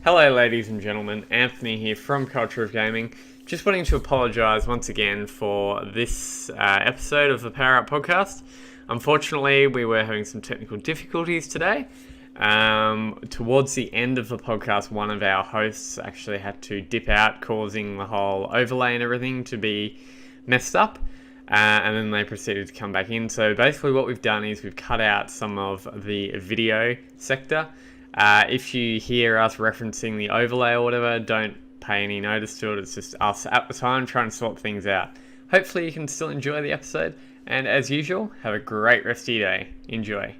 Hello ladies and gentlemen, Anthony here from Culture of Gaming. Just wanting to apologise once again for this episode of the Power Up podcast. Unfortunately, we were having some technical difficulties today. Towards the end of the podcast, one of our hosts actually had to dip out, causing the whole overlay and everything to be messed up. And then they proceeded to come back in. So basically what we've done is we've cut out some of the video sector. If you hear us referencing the overlay or whatever, don't pay any notice to it. It's just us at the time trying to sort things out. Hopefully you can still enjoy the episode. And as usual, have a great rest of your day. Enjoy.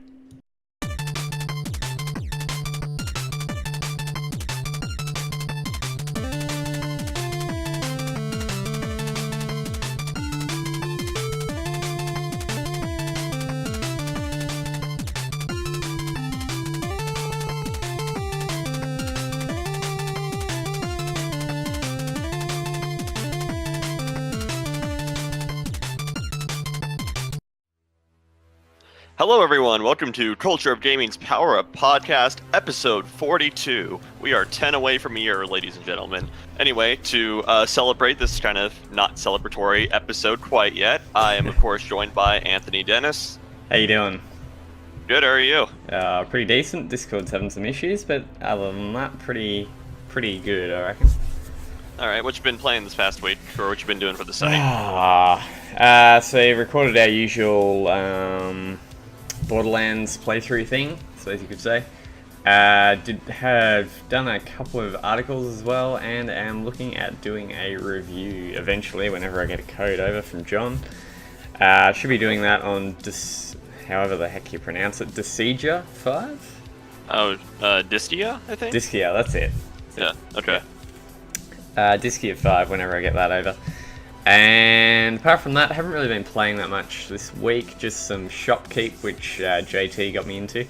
Hello everyone, welcome to Culture of Gaming's Power Up Podcast, episode 42. We are 10 away from a year, ladies and gentlemen. Anyway, to celebrate this kind of not celebratory episode quite yet, I am of course joined by Anthony Dennis. How you doing? Good, how are you? Pretty decent. Discord's having some issues, but other than that, pretty good, I reckon. Alright, what you been playing this past week, or what you been doing for the site? So we recorded our usual Borderlands playthrough thing, so as you could say. Have done a couple of articles as well, and am looking at doing a review eventually whenever I get a code over from John. Should be doing that on however the heck you pronounce it, Disija 5? Oh, Distia, I think? Diskia, that's it. Yeah, okay. Diskia 5 whenever I get that over. And apart from that, I haven't really been playing that much this week. Just some Shopkeep, which JT got me into.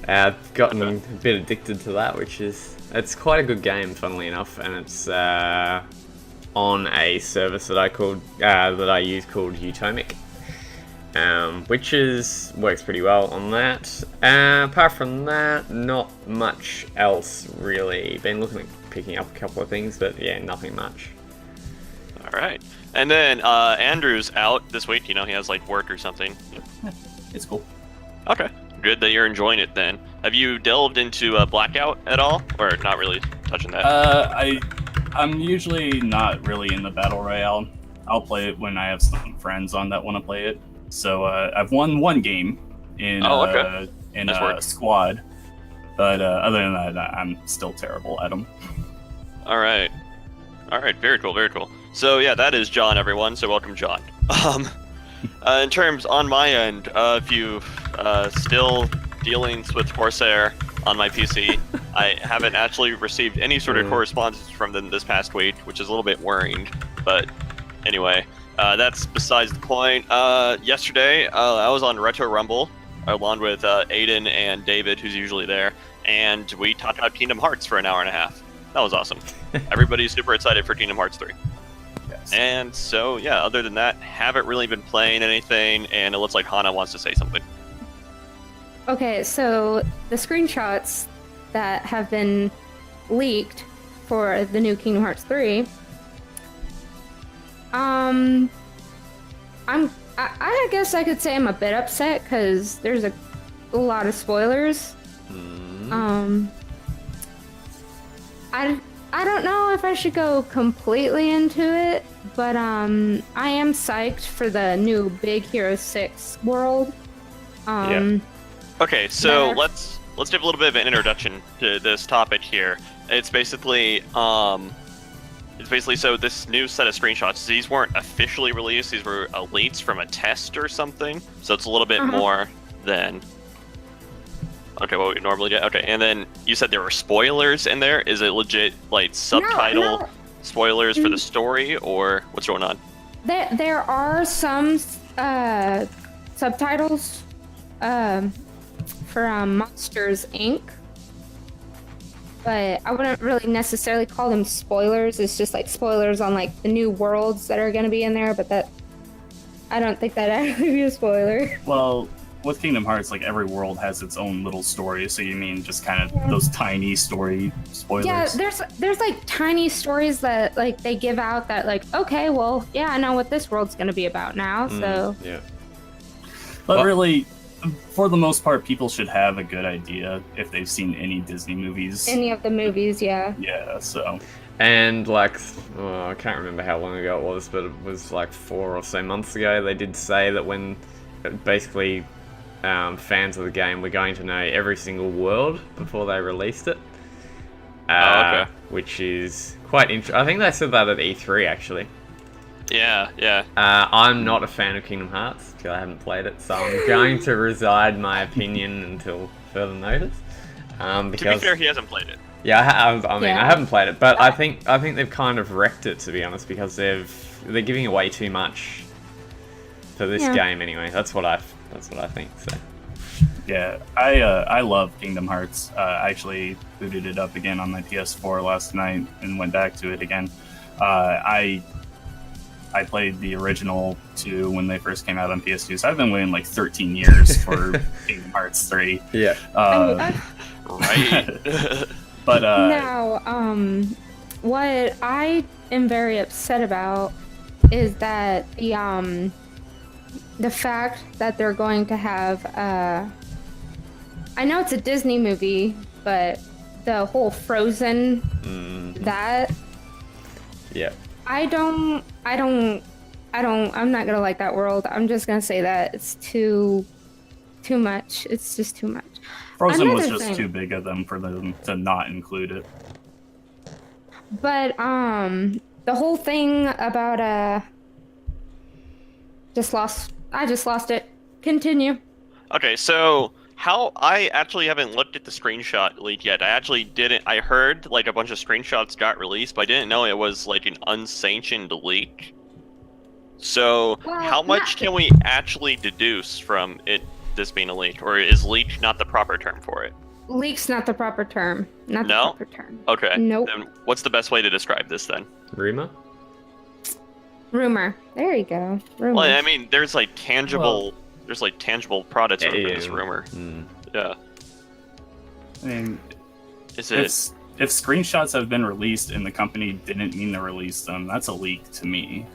I've gotten a bit addicted to that, it's quite a good game, funnily enough, and it's on a service that I use called Utomic, which works pretty well on that. Apart from that, not much else really. Been looking at picking up a couple of things, but yeah, nothing much. Alright. And then Andrew's out this week, he has like work or something. Yeah, it's cool. Okay. Good that you're enjoying it then. Have you delved into Blackout at all? Or not really touching that? I'm usually not really in the Battle Royale. I'll play it when I have some friends on that want to play it. So I've won one game in a squad. But other than that, I'm still terrible at them. Alright. Alright, very cool, very cool. So yeah, that is John, everyone, so welcome, John. In terms, on my end, if you still dealings with Corsair on my PC, I haven't actually received any sort of correspondence from them this past week, which is a little bit worrying, but anyway, that's besides the point. Yesterday, I was on Retro Rumble, along with Aiden and David, who's usually there, and we talked about Kingdom Hearts for an hour and a half. That was awesome. Everybody's super excited for Kingdom Hearts 3. Yes. And so, yeah, other than that, haven't really been playing anything, and it looks like Hana wants to say something. Okay, so the screenshots that have been leaked for the new Kingdom Hearts 3, I guess I could say I'm a bit upset because there's a lot of spoilers. I don't know if I should go completely into it, but I am psyched for the new Big Hero 6 world. Okay, so let's give a little bit of an introduction to this topic here. It's basically so this new set of screenshots, these weren't officially released, these were leaks from a test or something. So it's a little bit more than what we normally get. Okay, and then you said there were spoilers in there. Is it legit like subtitle spoilers for the story, or what's going on? There are some subtitles for Monsters Inc. But I wouldn't really necessarily call them spoilers. It's just like spoilers on like the new worlds that are going to be in there. But I don't think that'd actually be a spoiler. Well, with Kingdom Hearts, like every world has its own little story. So you mean just kind of those tiny story spoilers? Yeah, there's like tiny stories that like they give out that like, okay, well, yeah, I know what this world's gonna be about now. So Yeah. But really, for the most part, people should have a good idea if they've seen any Disney movies. any of the movies, yeah. Yeah, so And like, I can't remember how long ago it was, but it was like 4 or so months ago. They did say that when basically fans of the game were going to know every single world before they released it. Okay. Which is quite interesting. I think they said that at E3 actually. Yeah. I'm not a fan of Kingdom Hearts because I haven't played it, so I'm going to reside my opinion until further notice. Because, To be fair, he hasn't played it. yeah, I mean, Yeah. I haven't played it, but I think they've kind of wrecked it, to be honest, because they're giving away too much for this game anyway. That's what I think. So yeah, I love Kingdom Hearts. I actually booted it up again on my PS4 last night and went back to it again. I played the original 2 when they first came out on PS2, so I've been waiting like 13 years for Kingdom Hearts 3. yeah, Right. But Now, what I am very upset about is that the fact that they're going to have I know it's a Disney movie, but the whole Frozen that yeah. I'm not gonna like that world. I'm just gonna say that it's too much. It's just too much. Frozen was Another just thing- too big of them for them to not include it. But the whole thing about I just lost it. Continue. Okay, so I actually haven't looked at the screenshot leak yet. I actually didn't. I heard like a bunch of screenshots got released, but I didn't know it was like an unsanctioned leak. So Well, how much can we actually deduce from this being a leak, or is leak not the proper term for it? Leak's not the proper term. Not the No? proper term. Okay. Nope. Then what's the best way to describe this then? Rumor. Rumor. There you go. Rumor. Well, I mean, there's like tangible products of this rumor. Yeah. I mean, Is if, it? if screenshots have been released and the company didn't mean to release them, that's a leak to me.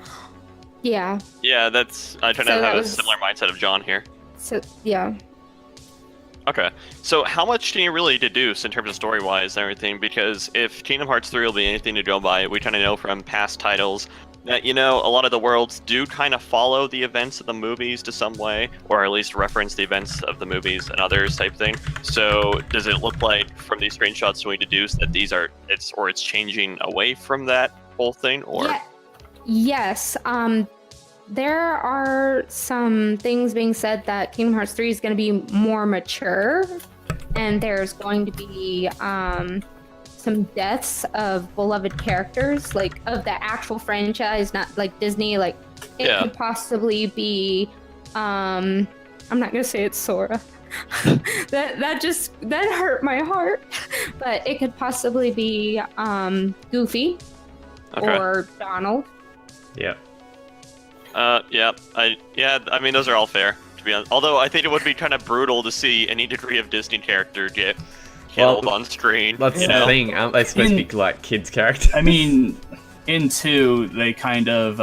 Yeah. Yeah, that's. I try So to that have a was- similar mindset of John here. So yeah. Okay, so how much can you really deduce in terms of story-wise and everything? Because if Kingdom Hearts 3 will be anything to go by, we kind of know from past titles that, a lot of the worlds do kind of follow the events of the movies to some way, or at least reference the events of the movies and others type thing. So does it look like from these screenshots do we deduce that it's changing away from that whole thing, or? Yeah. Yes. There are some things being said that Kingdom Hearts 3 is going to be more mature, and there's going to be some deaths of beloved characters, like of the actual franchise, not like Disney. Like it could possibly be. I'm not going to say it's Sora. that hurt my heart, but it could possibly be Goofy or Donald. Yeah. Yeah. I mean, those are all fair, to be honest. Although I think it would be kind of brutal to see any degree of Disney character get killed on screen. That's the thing. Aren't they supposed to be like kids' characters? I mean, in 2, they kind of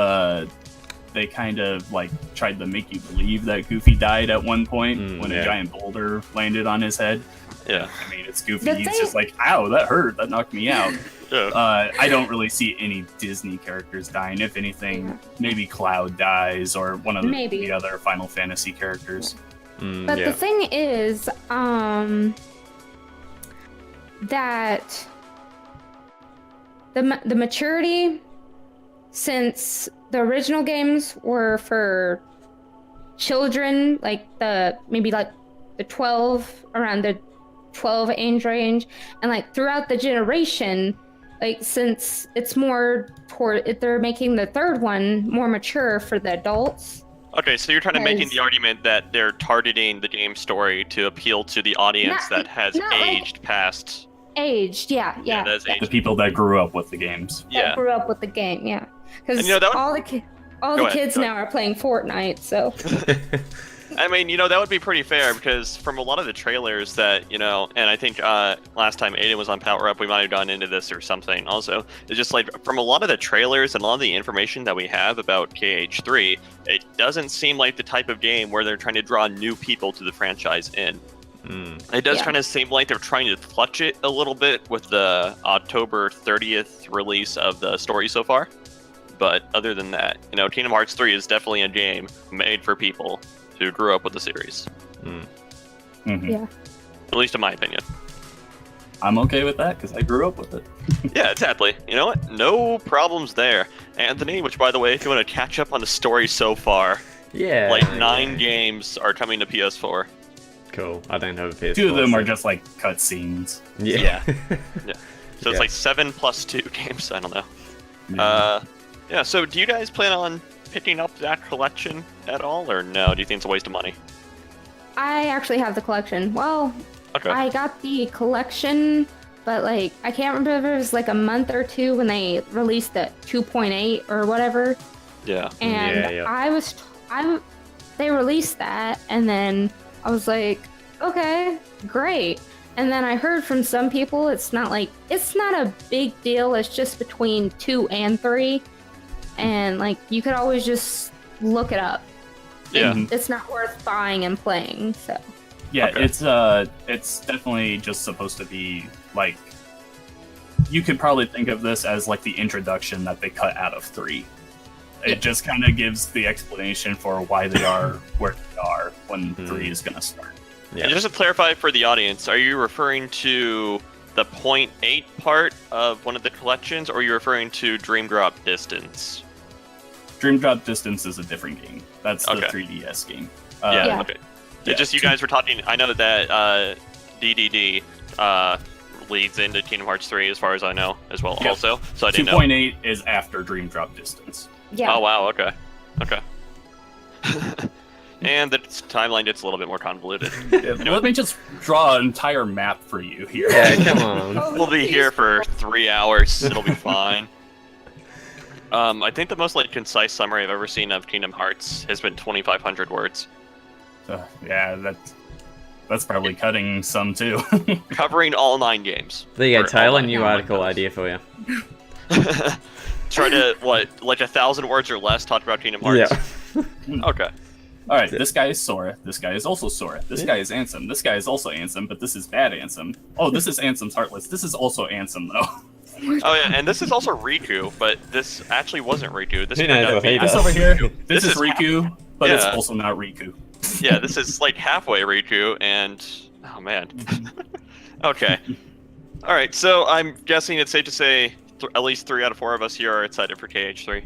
like tried to make you believe that Goofy died at one point when a giant boulder landed on his head. Yeah. I mean, it's Goofy. He's just like, ow, that hurt. That knocked me out. I don't really see any Disney characters dying. If anything, maybe Cloud dies or one of the other Final Fantasy characters. But the thing is, that the maturity, since the original games were for children, like maybe the 12, around the 12 age range, and like throughout the generation, like since it's more they're making the third one more mature for the adults. Okay, so you're trying to making the argument that they're targeting the game story to appeal to the audience that has aged past. Aged, yeah. That's aged. The people that grew up with the games. That grew up with the game, yeah. Because all the kids now are playing Fortnite, so. I mean, that would be pretty fair because from a lot of the trailers that, and I think last time Aiden was on Power Up, we might have gone into this or something also. It's just like from a lot of the trailers and a lot of the information that we have about KH3, it doesn't seem like the type of game where they're trying to draw new people to the franchise in. It does kind of seem like they're trying to clutch it a little bit with the October 30th release of the story so far. But other than that, Kingdom Hearts 3 is definitely a game made for people who grew up with the series. Yeah. At least in my opinion. I'm okay with that because I grew up with it. Yeah, exactly. You know what? No problems there. Anthony, which by the way, if you want to catch up on the story so far, like 9 games are coming to PS4. Cool. I don't have a PS4. 2 of them are just like cutscenes. Yeah. So it's like 7 plus 2 games. I don't know. Yeah. So do you guys plan on picking up that collection at all, or no? Do you think it's a waste of money? I actually have the collection. Well, Okay. I got the collection, but like I can't remember if it was like a month or 2 when they released the 2.8 or whatever. Yeah. And they released that, and then I was like, okay, great. And then I heard from some people it's not a big deal. It's just between 2 and 3, and like you could always just look it up. Yeah. It's not worth buying and playing. So. Yeah, Okay. it's definitely just supposed to be like, you could probably think of this as like the introduction that they cut out of 3. It just kind of gives the explanation for why they are where they are when 3 is going to start. And just to clarify for the audience, are you referring to the 0.8 part of one of the collections, or are you referring to Dream Drop Distance? Dream Drop Distance is a different game. That's the Okay. 3DS game. Yeah. Okay. Yeah. It's just you guys were talking. I know that DDD leads into Kingdom Hearts 3, as far as I know, as well. Yep. Also, so I didn't know. 2.8 is after Dream Drop Distance. Yeah. Oh wow. Okay. And the timeline gets a little bit more convoluted. Let me just draw an entire map for you here. Yeah, come on. We'll be here for 3 hours. It'll be fine. I think the most concise summary I've ever seen of Kingdom Hearts has been 2,500 words, Yeah, that's probably cutting some too. covering all 9 games. There you go, Or Taylor. all New 9 article idea for you. Try to 1,000 words or less talk about Kingdom Hearts. Yeah. Okay. All right, this guy is Sora. This guy is also Sora. This guy is Ansem. This guy is also Ansem, but this is bad Ansem. Oh, this is Ansem's Heartless. This is also Ansem, though. Oh yeah, and this is also Riku, but this actually wasn't Riku. This Who turned knows out what to be- he This does? over here, this This is is Riku, but it's yeah. also not Riku. Yeah, this is halfway Riku, and oh man. Okay. All right, so I'm guessing it's safe to say at least 3 out of 4 of us here are excited for KH3.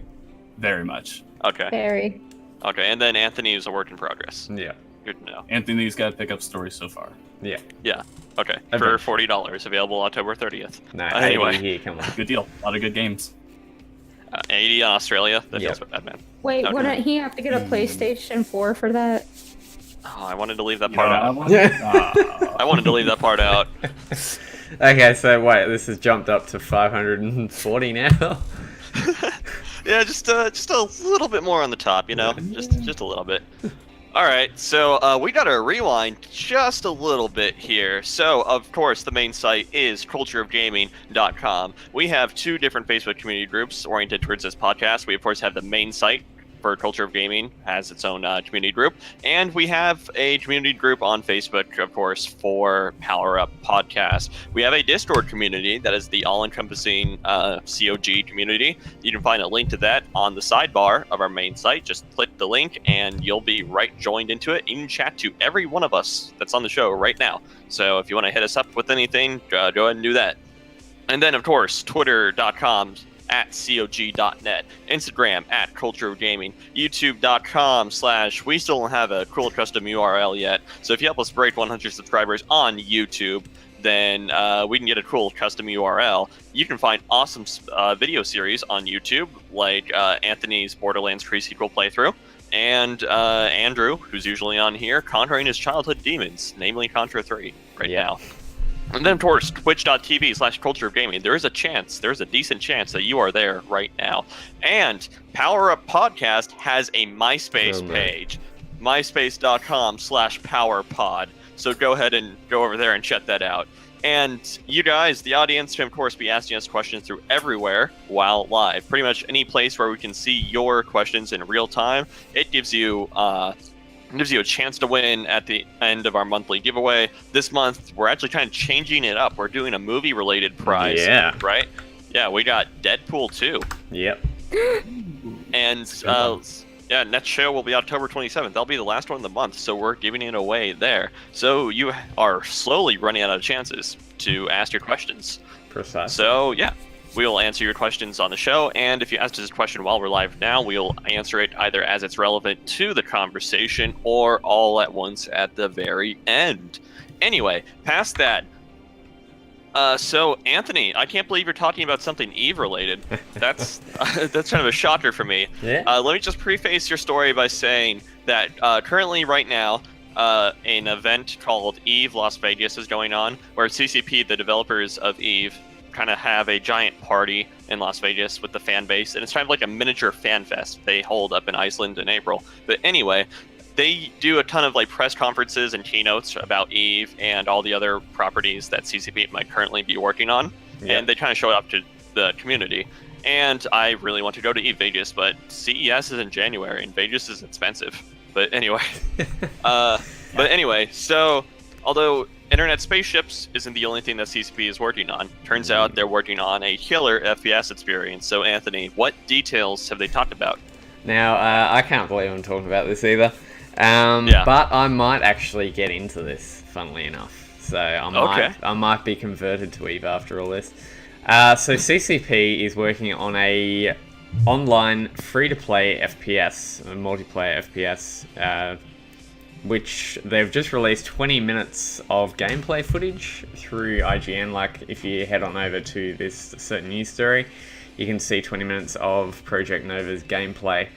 Very much. Okay. Very. Okay, and then Anthony is a work in progress. Yeah. Good to know. Anthony's got to pick up stories so far. Yeah. Yeah. Okay. Okay. For $40, available October 30th. No, Anyway. 80 here, come on. Good deal. A lot of good games. 80 in Australia. That Yep. feels bad, man. Wait, Okay. wouldn't he have to get a PlayStation 4 for that? Oh, I wanted to leave that part I out. want- I wanted to leave that part out. Okay, so wait, this has jumped up to 540 now. Yeah, just a little bit more on the top, just a little bit. All right, so we gotta rewind just a little bit here. So, of course, the main site is cultureofgaming.com. We have 2 different Facebook community groups oriented towards this podcast. We, of course, have the main site for Culture of Gaming, has its own community group, and we have a community group on Facebook, of course, for Power Up Podcast. We have a Discord community that is the all-encompassing COG community. You can find a link to that on the sidebar of our main site. Just click the link and you'll be right joined into it. You can chat to every one of us that's on the show right now. So if you want to hit us up with anything, go ahead and do that. And then, of course, twitter.com at cog.net, Instagram at Culture of Gaming, YouTube.com/ we still don't have a cool custom URL yet, so if you help us break 100 subscribers on YouTube, then we can get a cool custom URL. You can find awesome video series on YouTube, like Anthony's Borderlands pre-sequel playthrough, and Andrew, who's usually on here, conquering his childhood demons, namely Contra 3, right now. And then, of course, twitch.tv/Culture of Gaming. There's a decent chance that you are there right now. And Power Up Podcast has a MySpace page. myspace.com/powerpod. So go ahead and go over there and check that out. And you guys, the audience, can of course be asking us questions through everywhere while live. Pretty much any place where we can see your questions in real time. It gives you a chance to win at the end of our monthly giveaway. This month, we're actually kind of changing it up. We're doing a movie-related prize. Yeah. Right? Yeah, we got Deadpool 2. Yep. And next show will be October 27th. That'll be the last one of the month, so we're giving it away there. So you are slowly running out of chances to ask your questions. Precisely. So yeah, we'll answer your questions on the show, and if you ask us a question while we're live now, we'll answer it either as it's relevant to the conversation or all at once at the very end. Anyway, past that, so Anthony, I can't believe you're talking about something Eve related. That's that's kind of a shocker for me. Yeah. Let me just preface your story by saying that currently, right now, an event called Eve Las Vegas is going on, where CCP, the developers of Eve, kind of have a giant party in Las Vegas with the fan base, and it's kind of like a miniature fan fest they hold up in Iceland in April. But anyway, they do a ton of like press conferences and keynotes about Eve and all the other properties that CCP might currently be working on, and they kind of show it up to the community. And I really want to go to Eve Vegas, but CES is in January, and Vegas is expensive. But anyway, so although Internet Spaceships isn't the only thing that CCP is working on, turns out they're working on a killer FPS experience. So Anthony, what details have they talked about? Now, I can't believe I'm talking about this either. But I might actually get into this, funnily enough. So I might be converted to Eve after all this. So CCP is working on a online free-to-play FPS, a multiplayer FPS, which they've just released 20 minutes of gameplay footage through IGN. Like, if you head on over to this certain news story, you can see 20 minutes of Project Nova's gameplay.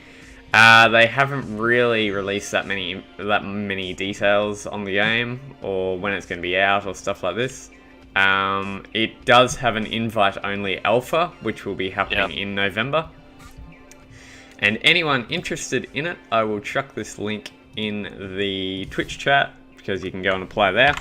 They haven't really released that many details on the game, or when it's going to be out, or stuff like this. It does have an invite-only alpha, which will be happening in November. And anyone interested in it, I will chuck this link in the Twitch chat, because you can go and apply there.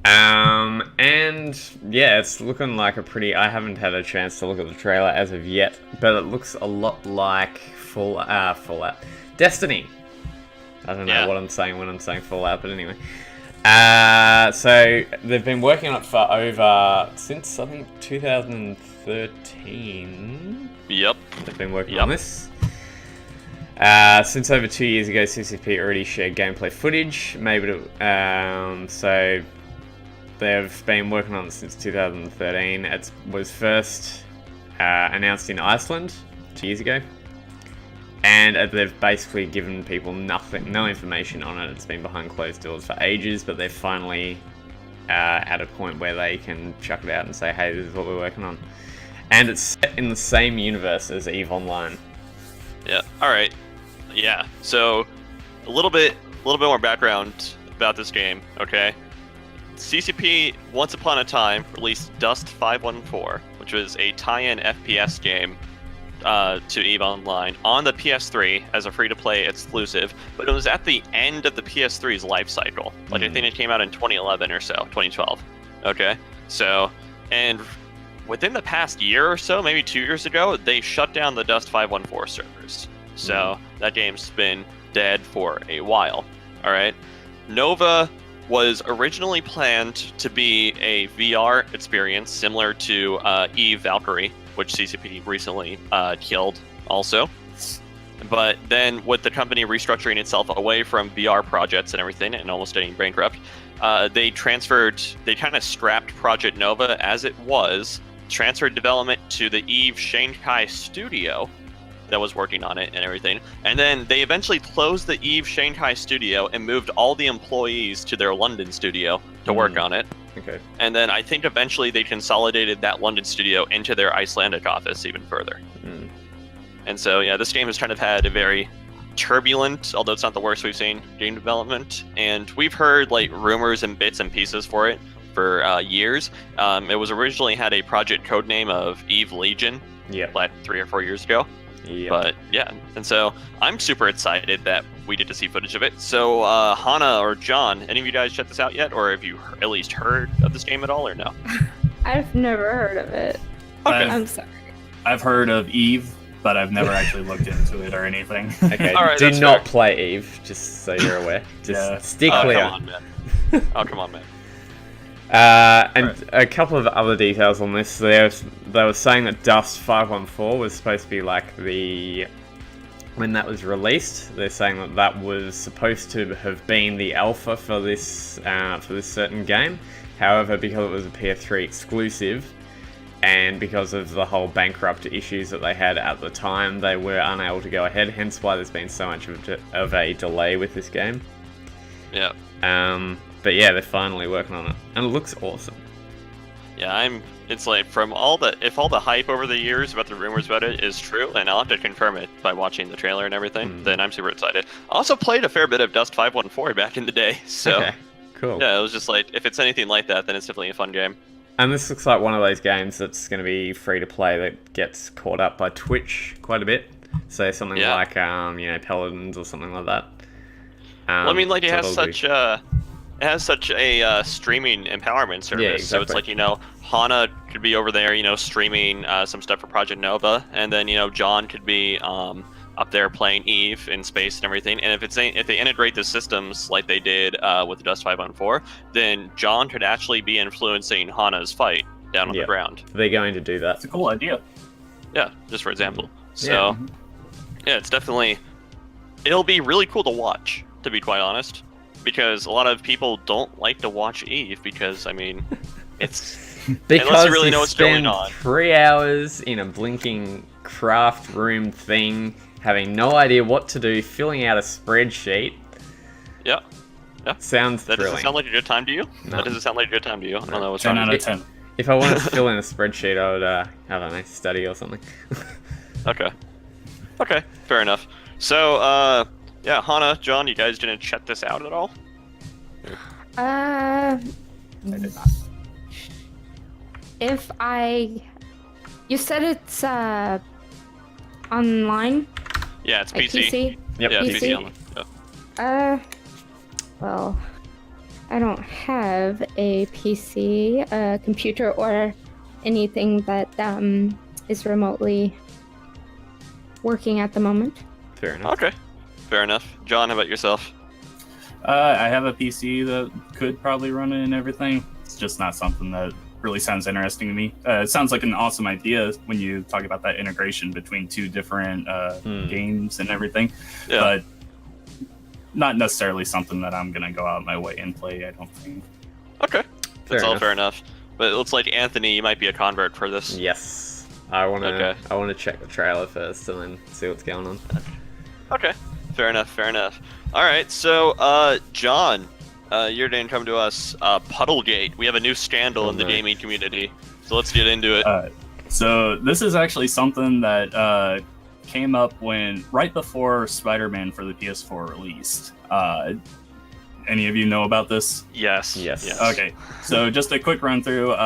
And yeah, it's looking like I haven't had a chance to look at the trailer as of yet, but it looks a lot like Fallout. Destiny. I don't know what I'm saying when I'm saying Fallout, but anyway. So they've been working on it for since I think 2013. Yep. They've been working on this. Since over 2 years ago, CCP already shared gameplay footage. So they've been working on it since 2013. It was first announced in Iceland 2 years ago. And they've basically given people no information on it. It's been behind closed doors for ages, but they're finally at a point where they can chuck it out and say, hey, this is what we're working on. And it's set in the same universe as EVE Online. Yeah, alright. Yeah, so a little bit more background about this game, okay? CCP, once upon a time, released Dust 514, which was a tie-in FPS game to EVE Online on the PS3 as a free-to-play exclusive, but it was at the end of the PS3's life cycle. Like, I think it came out in 2011 or so, 2012. Okay? So, and within the past year or so, maybe 2 years ago, they shut down the Dust 514 servers. So, that game's been dead for a while. Alright? Nova was originally planned to be a VR experience similar to EVE Valkyrie, which CCP recently killed also. But then with the company restructuring itself away from VR projects and everything and almost getting bankrupt, they kind of scrapped Project Nova as it was, transferred development to the EVE Shanghai studio that was working on it and everything. And then they eventually closed the EVE Shanghai studio and moved all the employees to their London studio to work on it. Okay. And then I think eventually they consolidated that London studio into their Icelandic office even further. And so, yeah, this game has kind of had a very turbulent, although it's not the worst we've seen, game development. And we've heard like rumors and bits and pieces for it for years. It was originally had a project codename of EVE Legion, like 3 or 4 years ago. Yep. But yeah, and so I'm super excited that we get to see footage of it. So Hana or John, any of you guys checked this out yet, or have you at least heard of this game at all, or no? I've never heard of it. Okay. I'm sorry. I've heard of Eve, but I've never actually looked into it or anything. Okay, All right, do that's not fair. play Eve, just so you're aware. Just Yeah. stick Oh, clear. come on, man. Oh, come on, man. And a couple of other details on this. They were saying that Dust 514 was supposed to be like when that was released. They're saying that that was supposed to have been the alpha for this certain game. However, because it was a PS3 exclusive, and because of the whole bankrupt issues that they had at the time, they were unable to go ahead. Hence why there's been so much of a delay with this game. Yeah. But yeah, they're finally working on it, and it looks awesome. Yeah, it's like if all the hype over the years about the rumors about it is true, and I'll have to confirm it by watching the trailer and everything, then I'm super excited. I also played a fair bit of Dust 514 back in the day, so Okay, cool. yeah, it was just like, if it's anything like that, then it's definitely a fun game. And this looks like one of those games that's going to be free to play that gets caught up by Twitch quite a bit. So something Yeah. like Paladins or something like that. Well, I mean, like, it so has such a streaming empowerment service. Yeah, So it's exactly. like, Hana could be over there, streaming some stuff for Project Nova, and then, John could be up there playing Eve in space and everything. And if they integrate the systems like they did with the Dust 514, then John could actually be influencing Hana's fight down on the Yep. ground. They're going to do that. It's a cool idea. Yeah, just for example. So, yeah, it'll be really cool to watch, to be quite honest, because a lot of people don't like to watch Eve because, I mean, it's... Because Unless you really you know what's going spend on. 3 hours in a blinking craft room thing, having no idea what to do, filling out a spreadsheet. Yeah. Sounds That thrilling. doesn't sound like a good time to you? No. That doesn't sound like a good time to you? I don't know what's 10 wrong out with of you. 10. If I wanted to fill in a spreadsheet, I would, I don't know, study or something. Okay, fair enough. So, yeah, Hana, John, you guys didn't check this out at all? I did not. You said it's online, Yeah, it's like PC. PC. Yep. Yeah, it's PC. PC online. Yeah. Well, I don't have a PC, computer, or anything that is remotely working at the moment. Fair enough. Okay, fair enough. John, how about yourself? I have a PC that could probably run it and everything. It's just not something that really sounds interesting to me. It sounds like an awesome idea when you talk about that integration between two different games and everything, Yeah. but not necessarily something that I'm gonna go out my way and play. I don't think. Okay, that's all enough. fair enough. But it looks like Anthony, you might be a convert for this. Yes. I want to Okay. I want to check the trailer first and then see what's going on. Okay, fair enough, fair enough. All right, so John, you're going to come to us. Puddlegate. We have a new scandal in the no. gaming community, so let's get into it. So this is actually something that came up right before Spider-Man for the PS4 released. Any of you know about this? Yes. Yes. Okay, so just a quick run through.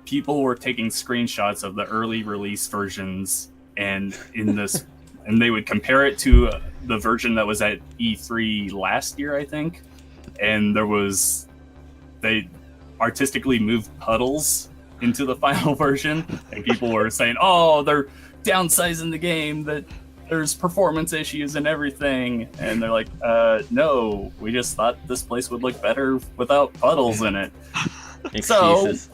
People were taking screenshots of the early release versions, and and they would compare it to the version that was at E3 last year, I think. And they artistically moved puddles into the final version, and people were saying, "Oh, they're downsizing the game. That there's performance issues and everything." And they're like, "No, we just thought this place would look better without puddles in it." Excuses.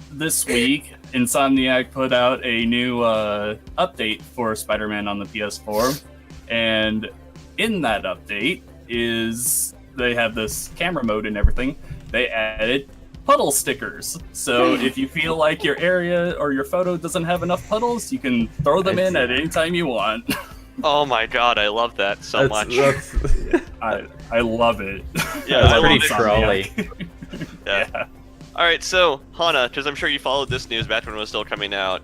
This week, Insomniac put out a new update for Spider-Man on the PS4, and in that update they have this camera mode and everything. They added puddle stickers, so if you feel like your area or your photo doesn't have enough puddles, you can throw them in at any time you want. Oh my god, I love that so much. I love it. Yeah, That's I love pretty it. trolly. Yeah. All right, so Hana, because I'm sure you followed this news back when it was still coming out.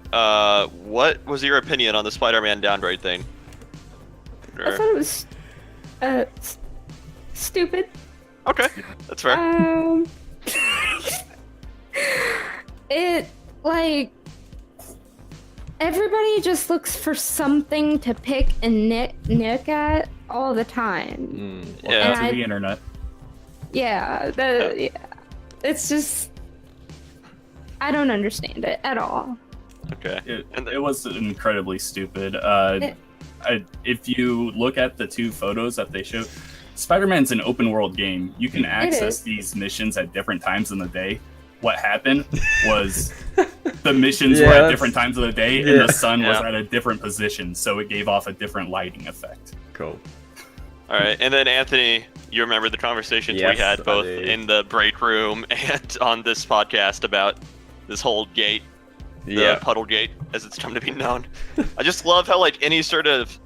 What was your opinion on the Spider-Man downgrade thing? I thought it was stupid. Okay, that's fair. It everybody just looks for something to pick and nick at all the time. Yeah. To the internet. Yeah, it's just I don't understand it at all. Okay. It was incredibly stupid. If you look at the 2 photos that they showed, Spider-Man's an open world game. You can access these missions at different times in the day. What happened was the missions were at different times of the day, and the sun was at a different position, so it gave off a different lighting effect. Cool. All right, and then Anthony, you remember the conversations we had both in the break room and on this podcast about this whole gate, the puddle gate, as it's come to be known. I just love how like any sort of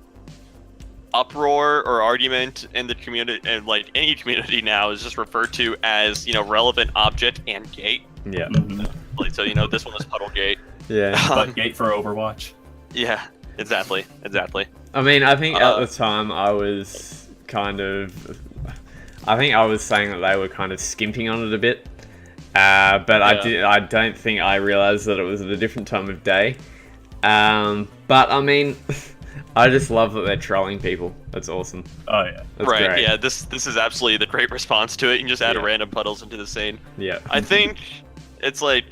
uproar or argument in the community, and like any community now, is just referred to as relevant object and gate. Yeah. Like, so this one was puddle gate. Yeah. But gate for Overwatch. Yeah. Exactly. I mean, I think at the time I was saying that they were kind of skimping on it a bit. But I don't think I realized that it was at a different time of day. But I mean, I just love that they're trolling people. That's awesome. Oh yeah. That's right. great. Yeah. This is absolutely the great response to it. You can just add random puddles into the scene. Yeah. I think it's like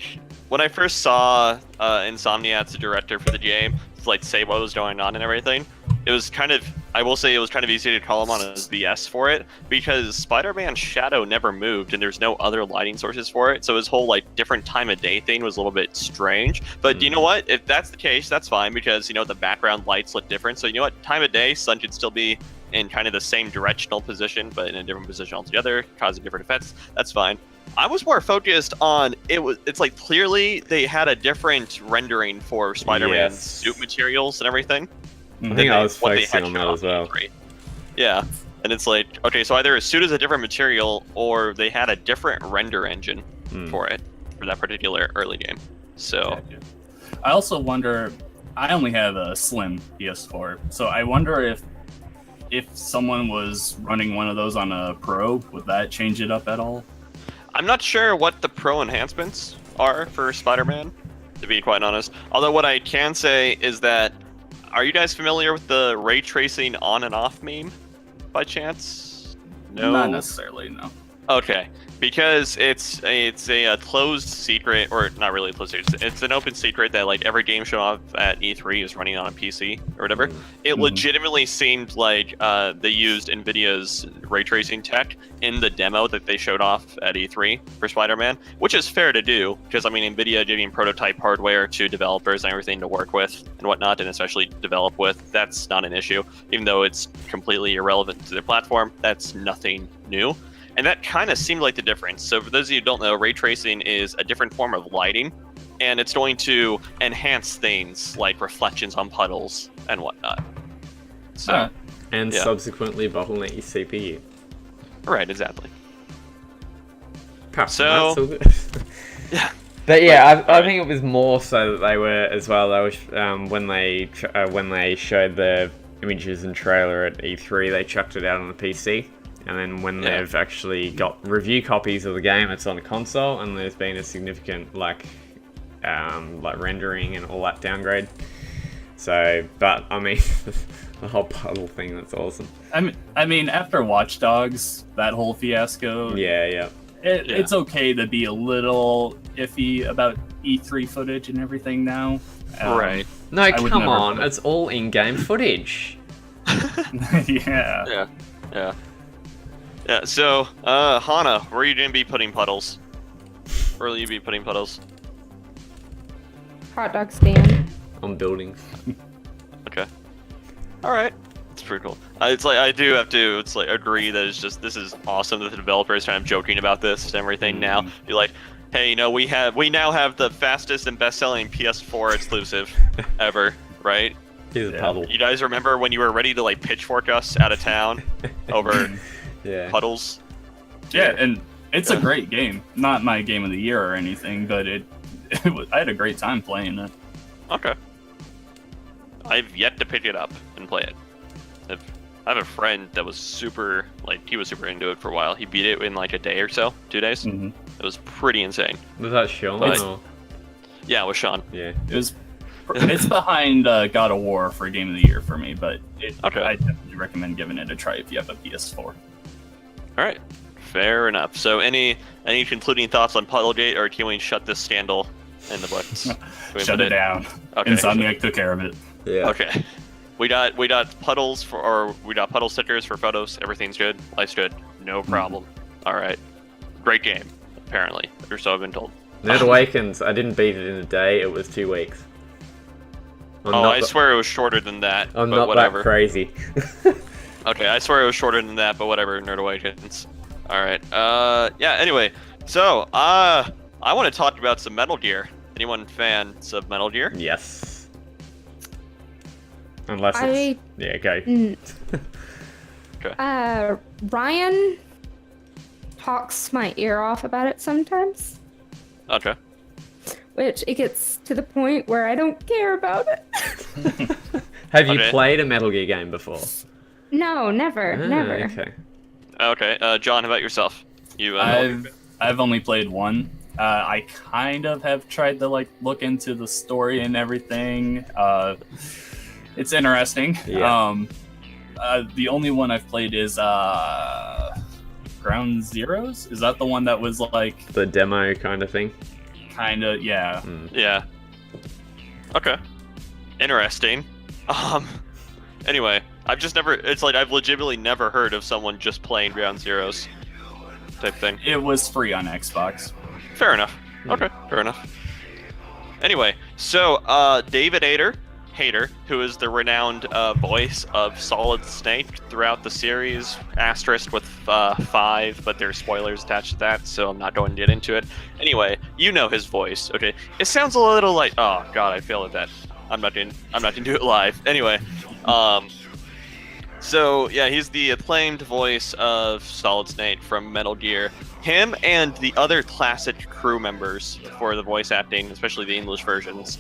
when I first saw Insomniac's the director for the game, like say what was going on and everything. It was kind of, I will say, it was kind of easy to call him on his BS for it, because Spider-Man's shadow never moved and there's no other lighting sources for it. So his whole like different time of day thing was a little bit strange. But you know what? If that's the case, that's fine, because the background lights look different. So you know what? Time of day, sun should still be in kind of the same directional position, but in a different position altogether, causing different effects. That's fine. I was more focused on it's like clearly they had a different rendering for Spider-Man's suit materials and everything. I think I was focusing on that as well. Yeah, and it's like, okay, so either a suit is a different material, or they had a different render engine for it, for that particular early game. So, I also wonder, I only have a slim PS4, so I wonder if someone was running one of those on a Pro, would that change it up at all? I'm not sure what the Pro enhancements are for Spider-Man, to be quite honest. Although what I can say is that, are you guys familiar with the ray tracing on and off meme, by chance? No? Not necessarily, no. Okay, because it's a closed secret, or not really a closed secret, it's an open secret that like every game shown off at E3 is running on a PC or whatever. It legitimately seemed like they used NVIDIA's ray tracing tech in the demo that they showed off at E3 for Spider-Man, which is fair to do, because I mean NVIDIA giving prototype hardware to developers and everything to work with and whatnot, and especially develop with, that's not an issue. Even though it's completely irrelevant to their platform, that's nothing new. And that kind of seemed like the difference. So for those of you who don't know, ray tracing is a different form of lighting, and it's going to enhance things like reflections on puddles and whatnot. So, and subsequently bottleneck your CPU. Right, exactly. Perhaps so, that's all good. Yeah. But yeah, I think it was more so that they were as well. They were when they showed the images and trailer at E3, they chucked it out on the PC. And then when they've actually got review copies of the game, it's on a console, and there's been a significant like rendering and all that downgrade. So, but I mean, the whole puddle thing, that's awesome. I mean, after Watch Dogs, that whole fiasco. It's okay to be a little iffy about E3 footage and everything now. Right. No, come on, it's all in-game footage. Yeah. Yeah, so, Hana, where are you going to be putting puddles? Where will you be putting puddles? Hot dog stand. On buildings. Okay. Alright. It's pretty cool. It's like, I do have to, agree that it's just, this is awesome that the developer is kind of joking about this and everything now. You're like, hey, we now have the fastest and best-selling PS4 exclusive ever, right? Here's a puddle. You guys remember when you were ready to, like, pitchfork us out of town over... puddles. Yeah, and it's a great game. Not my game of the year or anything, but I had a great time playing it. Okay. I've yet to pick it up and play it. I have a friend that was super, he was super into it for a while. He beat it in like a day or so, 2 days. It was pretty insane. Was that Sean? Yeah, it was Sean. Yeah. It was It's behind God of War for Game of the Year for me, but Okay. I definitely recommend giving it a try if you have a PS4. All right, fair enough. So, any concluding thoughts on Puddlegate, or can we shut this scandal in the books? Shut it down. Okay. Insomniac took care of it. Yeah. Okay. We got puddles we got puddle stickers for photos. Everything's good. Life's good. No problem. All right. Great game. Apparently, or so I've been told. Nerd Awakens, I didn't beat it in a day. It was 2 weeks. I swear it was shorter than that. I'm but not whatever. that crazy. Okay, I swear it was shorter than that, but whatever. Nerd Awakens. All right. Yeah. Anyway, so I want to talk about some Metal Gear. Anyone fans of Metal Gear? Yes. Unless it's... Yeah, go. Okay. Ryan talks my ear off about it sometimes, Okay. which it gets to the point where I don't care about it. Have you Okay. played a Metal Gear game before? No, never. Okay. Okay. John, how about yourself? You. I've only played one. I kind of have tried to look into the story and everything. It's interesting. Yeah. The only one I've played is Ground Zeroes. Is that the one that was like The demo kind of thing? kind of yeah? Yeah. Okay. Interesting. Anyway, I've just never. It's like I've legitimately never heard of someone just playing Ground Zeroes type thing. It was free on Xbox. Fair enough. Okay, fair enough. Anyway, so David Hayter, who is the renowned voice of Solid Snake throughout the series, asterisk with 5, but there's spoilers attached to that, so I'm not going to get into it. Anyway, you know his voice, okay? It sounds a little like, oh god, I failed at that. I'm not gonna do it live. Anyway, so yeah, he's the acclaimed voice of Solid Snake from Metal Gear. Him and the other classic crew members for the voice acting, especially the English versions.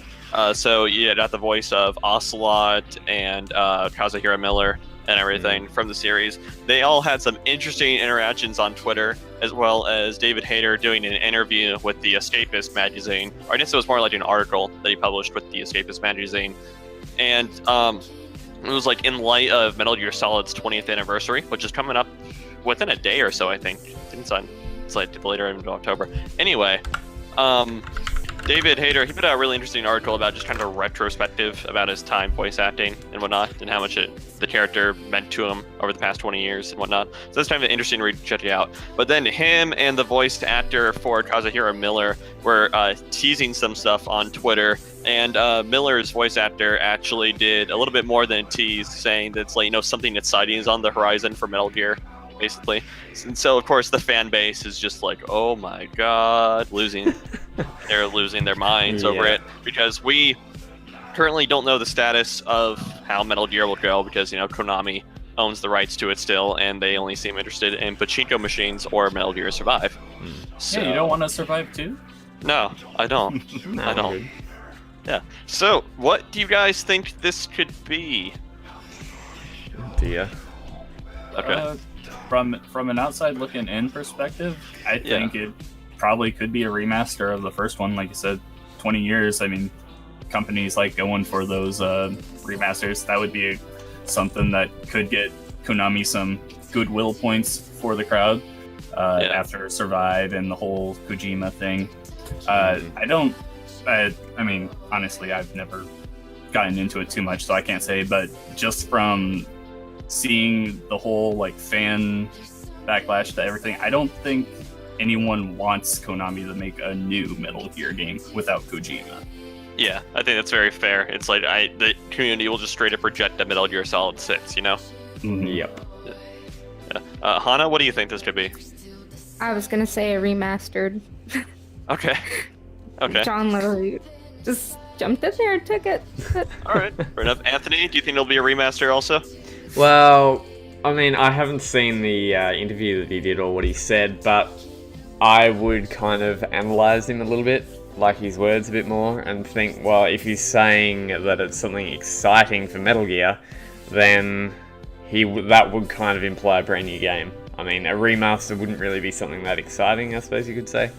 So you got the voice of Ocelot and Kazuhira Miller and everything from the series. They all had some interesting interactions on Twitter, as well as David Hayter doing an interview with the Escapist magazine. Or I guess it was more like an article that he published with the Escapist magazine. And it was like in light of Metal Gear Solid's 20th anniversary, which is coming up within a day or so, I think. It's like later in October. Anyway, David Hayter, he put out a really interesting article about just kind of retrospective about his time voice acting and whatnot, and how much the character meant to him over the past 20 years and whatnot. So that's kind of an interesting read to check it out. But then him and the voice actor for Kazuhira Miller were teasing some stuff on Twitter, and Miller's voice actor actually did a little bit more than a tease, saying that it's like, something exciting is on the horizon for Metal Gear, basically. And so, of course, the fan base is just like, oh my god, they're losing their minds over it, because we currently don't know the status of how Metal Gear will go, because, Konami owns the rights to it still, and they only seem interested in pachinko machines or Metal Gear Survive. So, Yeah, you don't want to survive too? No, I don't. I don't. Good. Yeah. So, what do you guys think this could be? Dear. Okay. From an outside looking in perspective, I think it probably could be a remaster of the first one. Like you said, 20 years. I mean, companies like going for those remasters. That would be something that could get Konami some goodwill points for the crowd after Survive and the whole Kojima thing. I mean, honestly, I've never gotten into it too much, so I can't say. But just from seeing the whole fan backlash to everything, I don't think anyone wants Konami to make a new Metal Gear game without Kojima. Yeah, I think that's very fair. It's like the community will just straight up reject the Metal Gear Solid 6, Mm-hmm. Yep. Yeah. Hana, what do you think this could be? I was gonna say a remastered. Okay. John literally just jumped in there and took it. All right, fair enough. Anthony, do you think it'll be a remaster also? Well, I mean, I haven't seen the interview that he did or what he said, but I would kind of analyze him a little bit, like his words a bit more, and think, well, if he's saying that it's something exciting for Metal Gear, then that would kind of imply a brand new game. I mean, a remaster wouldn't really be something that exciting, I suppose you could say.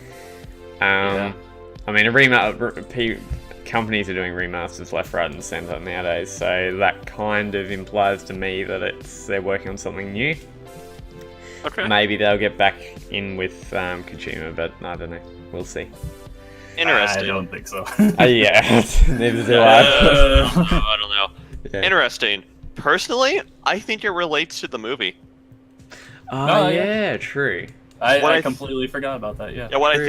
I mean, a companies are doing remasters left, right, and center nowadays, so that kind of implies to me that they're working on something new. Okay. Maybe they'll get back in with Kojima, but I don't know. We'll see. Interesting. I don't think so. Yeah, neither do I. I don't know. Yeah. Interesting. Personally, I think it relates to the movie. Oh, yeah. yeah, true. I completely forgot about that. Yeah. Yeah, what True.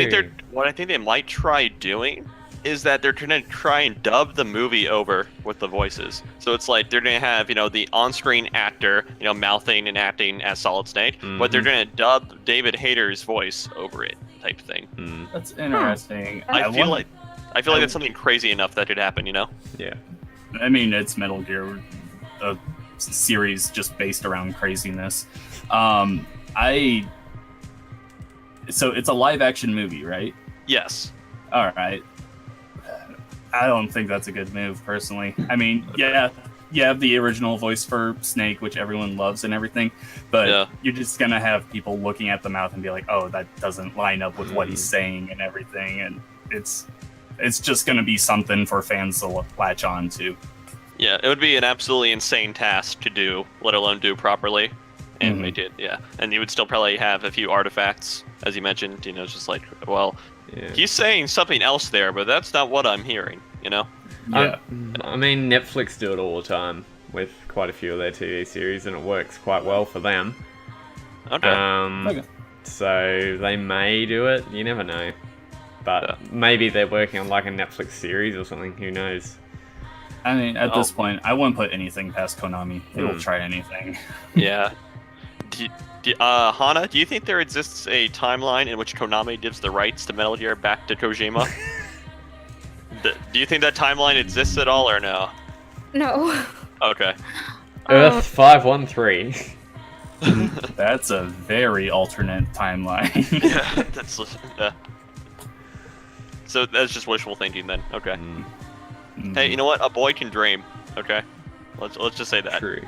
I think they might try doing is that they're gonna try and dub the movie over with the voices. So it's like they're gonna have, the on-screen actor, mouthing and acting as Solid Snake, but they're gonna dub David Hayter's voice over it, type thing. Mm. That's interesting. I feel like that's something crazy enough that could happen, Yeah. I mean, it's Metal Gear, a series just based around craziness. So it's a live action movie, right? Yes. All right. I don't think that's a good move, personally. I mean, yeah, you have the original voice for Snake, which everyone loves and everything, but you're just gonna have people looking at the mouth and be like, "Oh, that doesn't line up with what he's saying and everything," and it's just gonna be something for fans to latch on to. Yeah, it would be an absolutely insane task to do, let alone do properly. And they did, yeah. And you would still probably have a few artifacts, as you mentioned, just like, well, he's saying something else there, but that's not what I'm hearing, Yeah. I mean, Netflix do it all the time with quite a few of their TV series, and it works quite well for them. Okay. Okay. So they may do it, you never know. But maybe they're working on like a Netflix series or something, who knows. I mean, at this point, I wouldn't put anything past Konami. They will try anything. Yeah. Hana, do you think there exists a timeline in which Konami gives the rights to Metal Gear back to Kojima? Do you think that timeline exists at all, or no? No. Okay. Earth 513. That's a very alternate timeline. Yeah, that's... So that's just wishful thinking then. Okay. Hey, you know what? A boy can dream. Okay. Let's just say that. True.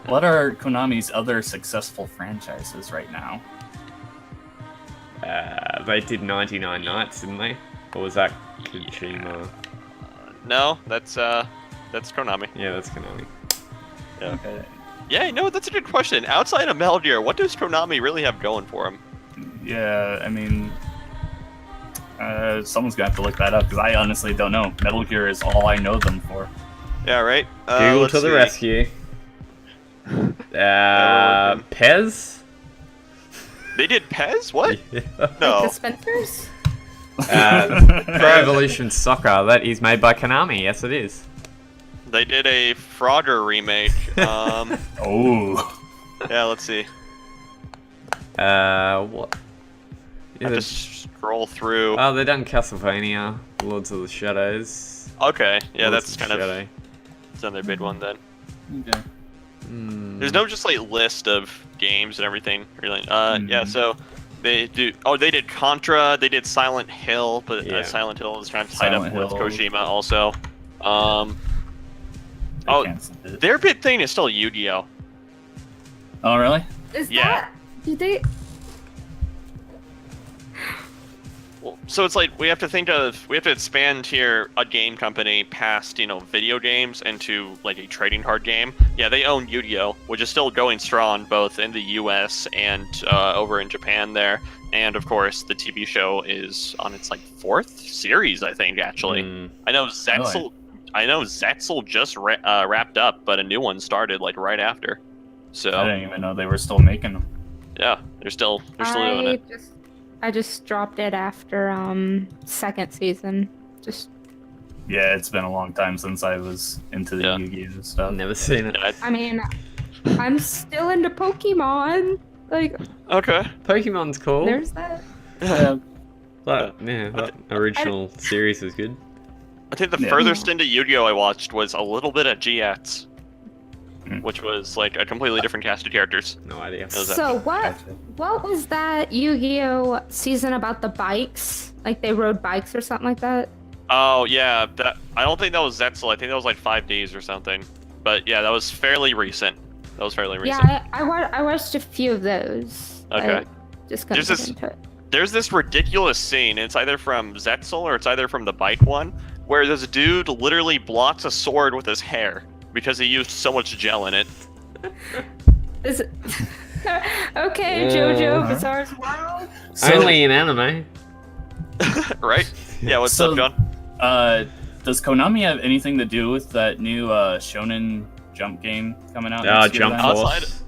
What are Konami's other successful franchises right now? They did 99 Nights, didn't they? Or was that Kojima? No, that's Konami. Yeah, that's Konami. Yeah. Okay. Yeah, that's a good question. Outside of Metal Gear, what does Konami really have going for him? Yeah, I mean, someone's gonna have to look that up because I honestly don't know. Metal Gear is all I know them for. Yeah, right. Google let's to the see. rescue. Pez? They did Pez? What? Like No. dispensers? Pro Evolution Soccer. That is made by Konami. Yes, it is. They did a Frogger remake. Oh. Yeah, let's see. What? I have to scroll through. Oh, they done Castlevania, Lords of the Shadows. Okay, yeah, Lords that's of kind the of Shadow. it's another big one then. Okay. There's no just like list of games and everything. Really. Yeah. So they do. Oh, they did Contra. They did Silent Hill, but Yeah. Silent Hill is kind of tied up Silent with Hill. Kojima also. I Oh, can't see it. their big thing is still Yu-Gi-Oh. Oh, really? Is Yeah. that? Do they? Well, so it's like we have to expand here a game company past video games into like a trading card game. Yeah, they own Yu-Gi-Oh, which is still going strong both in the U.S. and over in Japan there. And of course, the TV show is on its like 4th series, I think actually. I know Zetzel. I know Zetzel just wrapped up, but a new one started like right after. So I didn't even know they were still making them. yeah, they're still doing it. I just dropped it after 2nd season. Just Yeah, it's been a long time since I was into the Yeah. Yu-Gi-Oh stuff. I've never seen it. Yeah, I mean, I'm still into Pokemon. Like, okay. Pokemon's cool. there's that. That original series was good. I think the Yeah. furthest into Yu-Gi-Oh I watched was a little bit of GX, which was like a completely different cast of characters. No idea. was that? So what was that Yu-Gi-Oh season about the bikes? Like they rode bikes or something like that? Oh yeah, that I don't think that was Zetzel. I think that was like 5 days or something. But yeah, that was fairly recent. Yeah, I watched a few of those. Okay. Just couldn't There's get into it. there's this ridiculous scene. It's either from Zetzel or it's either from the bike one, where this dude literally blocks a sword with his hair because he used so much gel in it. Is it... Okay, JoJo Bizarre's World. Only in anime. Right? Yeah, what's up, John? Does Konami have anything to do with that new Shonen Jump game coming out? Jump Force.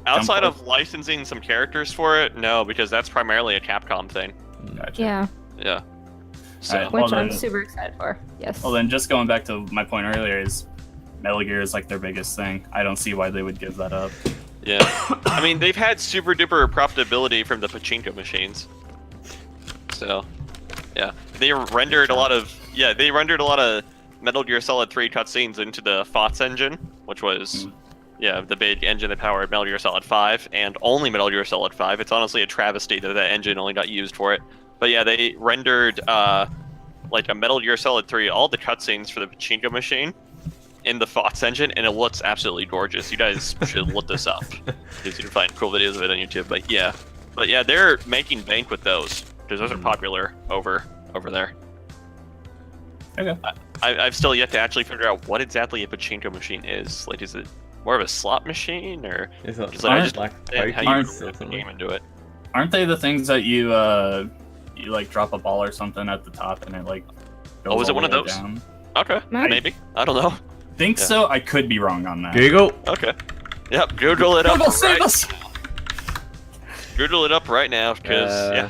Outside of licensing some characters for it, no, because that's primarily a Capcom thing. Gotcha. Yeah. Yeah. So, Alright, Which well I'm then- super excited for. Yes. Well, then, just going back to my point earlier, is Metal Gear is like their biggest thing. I don't see why they would give that up. yeah. I mean, they've had super duper profitability from the pachinko machines. So, yeah. They rendered a lot of Metal Gear Solid 3 cutscenes into the FOTS engine, which was the big engine that powered Metal Gear Solid 5 and only Metal Gear Solid 5. It's honestly a travesty that that engine only got used for it. But yeah, they rendered like a Metal Gear Solid 3, all the cutscenes for the pachinko machine in the FOTS engine, and it looks absolutely gorgeous. You guys should look this up because you can find cool videos of it on YouTube. But yeah, they're making bank with those because those are popular over there. Okay. I've still yet to actually figure out what exactly a pachinko machine is. Like, is it more of a slot machine, or Is it Just like- I just like how you pokies or put the something? game into it? Aren't they the things that you like drop a ball or something at the top and it like goes Oh, is it all one the of way those? down? Okay, maybe. I don't know. Think Yeah. so. I could be wrong on that. Google. Okay. Yep, Google it up Google, save right us! Google it up right now, because yeah.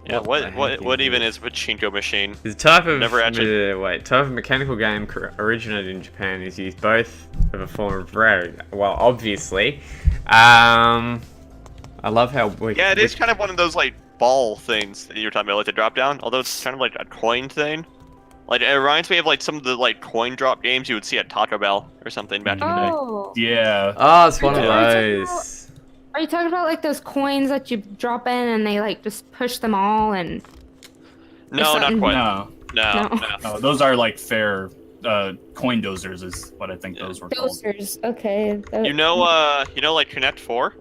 Yeah, what the heck what is even this? is a pachinko machine? The type of Never actually- type of mechanical game originated in Japan is used both of a form of road. Well, obviously, I love how we. Yeah, it is kind of one of those like ball things that you were talking about, like the drop down. Although it's kind of like a coin thing. Like it reminds me of like some of the like coin drop games you would see at Taco Bell or something back in the day. Oh. Yeah. Oh, it's one of Yeah. those. Are you talking about like those coins that you drop in and they like just push them all and? No, not something- quite. No. No. No, those are like fair coin dozers is what I think those were called. Dosers. Okay. You know, like Connect 4?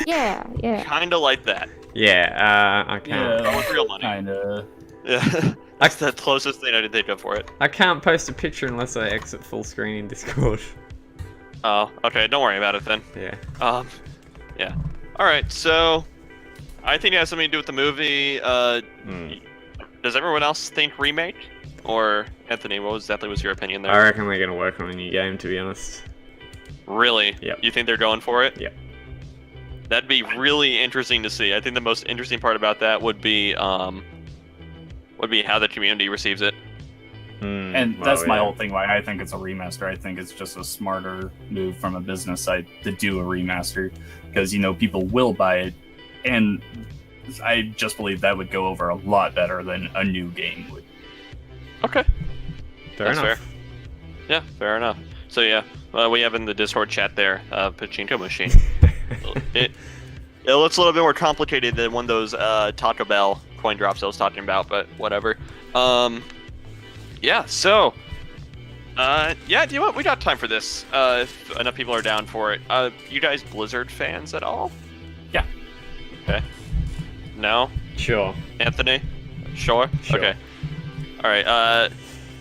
Yeah. Yeah. Kinda like that. Yeah, I can't. I want real money. Kinda. Yeah. That's the closest thing I did think of for it. I can't post a picture unless I exit full screen in Discord. Oh, okay, don't worry about it then. Yeah. Yeah. Alright, so I think it has something to do with the movie. Does everyone else think remake? Or Anthony, what exactly was your opinion there? I reckon they're gonna work on a new game, to be honest. Really? Yep. You think they're going for it? Yep. That'd be really interesting to see. I think the most interesting part about that would be how the community receives it. And Well, that's my yeah. whole thing why I think it's a remaster. I think it's just a smarter move from a business side to do a remaster because people will buy it, and I just believe that would go over a lot better than a new game would. Okay. Fair That's enough. fair. Yeah, fair enough. So yeah, we have in the Discord chat there, pachinko machine. it looks a little bit more complicated than one of those Taco Bell coin drops I was talking about, but whatever. Yeah, so yeah, do you know what? We got time for this. If enough people are down for it. You guys Blizzard fans at all? Yeah. Okay. No? Sure. Anthony? Sure? Sure. Okay. Alright,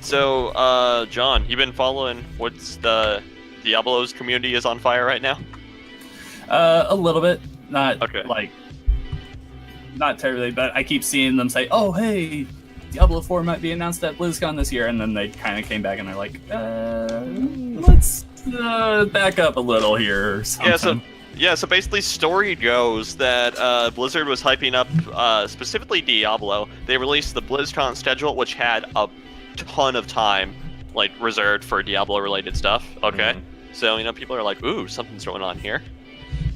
so, John, you been following what's the Diablo's community is on fire right now? A little bit, not Okay. not terribly, but I keep seeing them say, "Oh, hey, Diablo 4 might be announced at BlizzCon this year," and then they kind of came back and they're like, "Let's back up a little here." Or something. So basically, story goes that Blizzard was hyping up specifically Diablo. They released the BlizzCon schedule, which had a ton of time reserved for Diablo-related stuff. Okay, so people are like, "Ooh, something's going on here."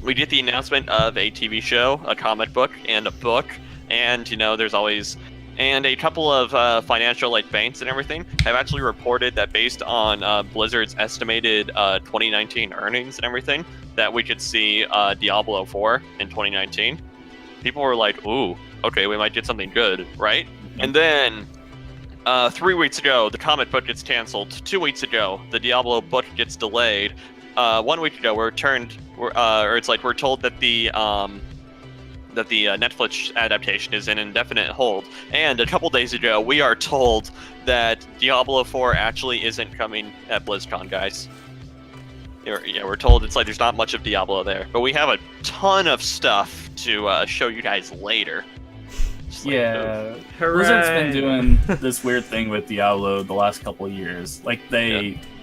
We get the announcement of a TV show, a comic book, and a book, and there's always a couple of financial banks and everything have actually reported that based on Blizzard's estimated 2019 earnings and everything, that we could see Diablo 4 in 2019. People were like, "Ooh, okay, we might get something good, right?" And then 3 weeks ago, the comic book gets canceled. 2 weeks ago, the Diablo book gets delayed. 1 week ago, we're told that the that the Netflix adaptation is in indefinite hold. And a couple days ago, we are told that Diablo 4 actually isn't coming at BlizzCon, guys. Yeah, we're told it's like there's not much of Diablo there, but we have a ton of stuff to show you guys later. Yeah, Blizzard's been doing this weird thing with Diablo the last couple of years. Like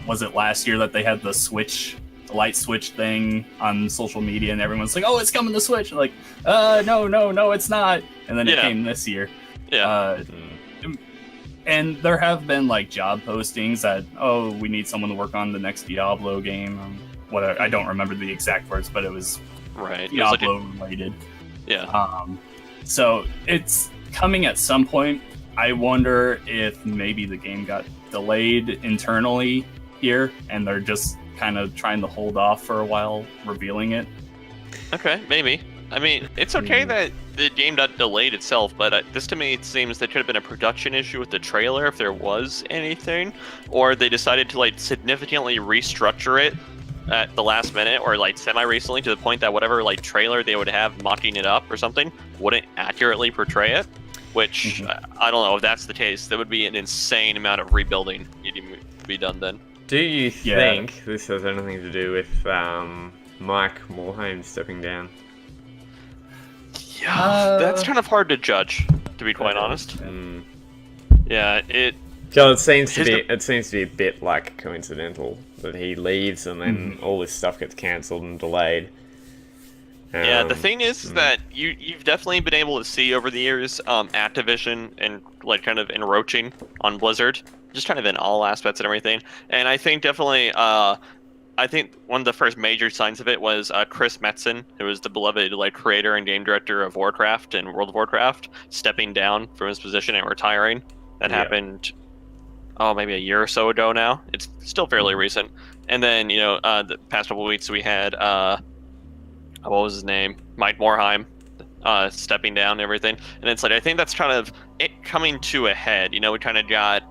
was it last year that they had the light switch thing on social media, and everyone's like, "Oh, it's coming to Switch!" Like, no, it's not. And then it came this year. Yeah. And there have been like job postings that, "Oh, we need someone to work on the next Diablo game." Whatever. I don't remember the exact words, but it was Diablo related. Yeah. So it's coming at some point. I wonder if maybe the game got delayed internally here, and they're just kind of trying to hold off for a while revealing it. Okay, maybe. I mean, it's okay that the game got delayed itself, but this to me it seems there could have been a production issue with the trailer if there was anything, or they decided to like significantly restructure it at the last minute or like semi-recently to the point that whatever like trailer they would have mocking it up or something wouldn't accurately portray it, which I don't know if that's the case. That would be an insane amount of rebuilding needing to be done then. Do you think this has anything to do with Mike Morhaime stepping down? Yeah, that's kind of hard to judge, to be quite honest. Yeah, So it seems to be a bit like coincidental that he leaves and then all this stuff gets cancelled and delayed. Yeah, the thing is that you've definitely been able to see over the years Activision and like kind of encroaching on Blizzard, just kind of in all aspects and everything. And I think definitely, I think one of the first major signs of it was Chris Metzen, who was the beloved like creator and game director of Warcraft and World of Warcraft, stepping down from his position and retiring. That happened, maybe a year or so ago now. It's still fairly recent. And then, the past couple of weeks we had, what was his name? Mike Morhaime, stepping down and everything. And it's like, I think that's kind of it coming to a head. We kind of got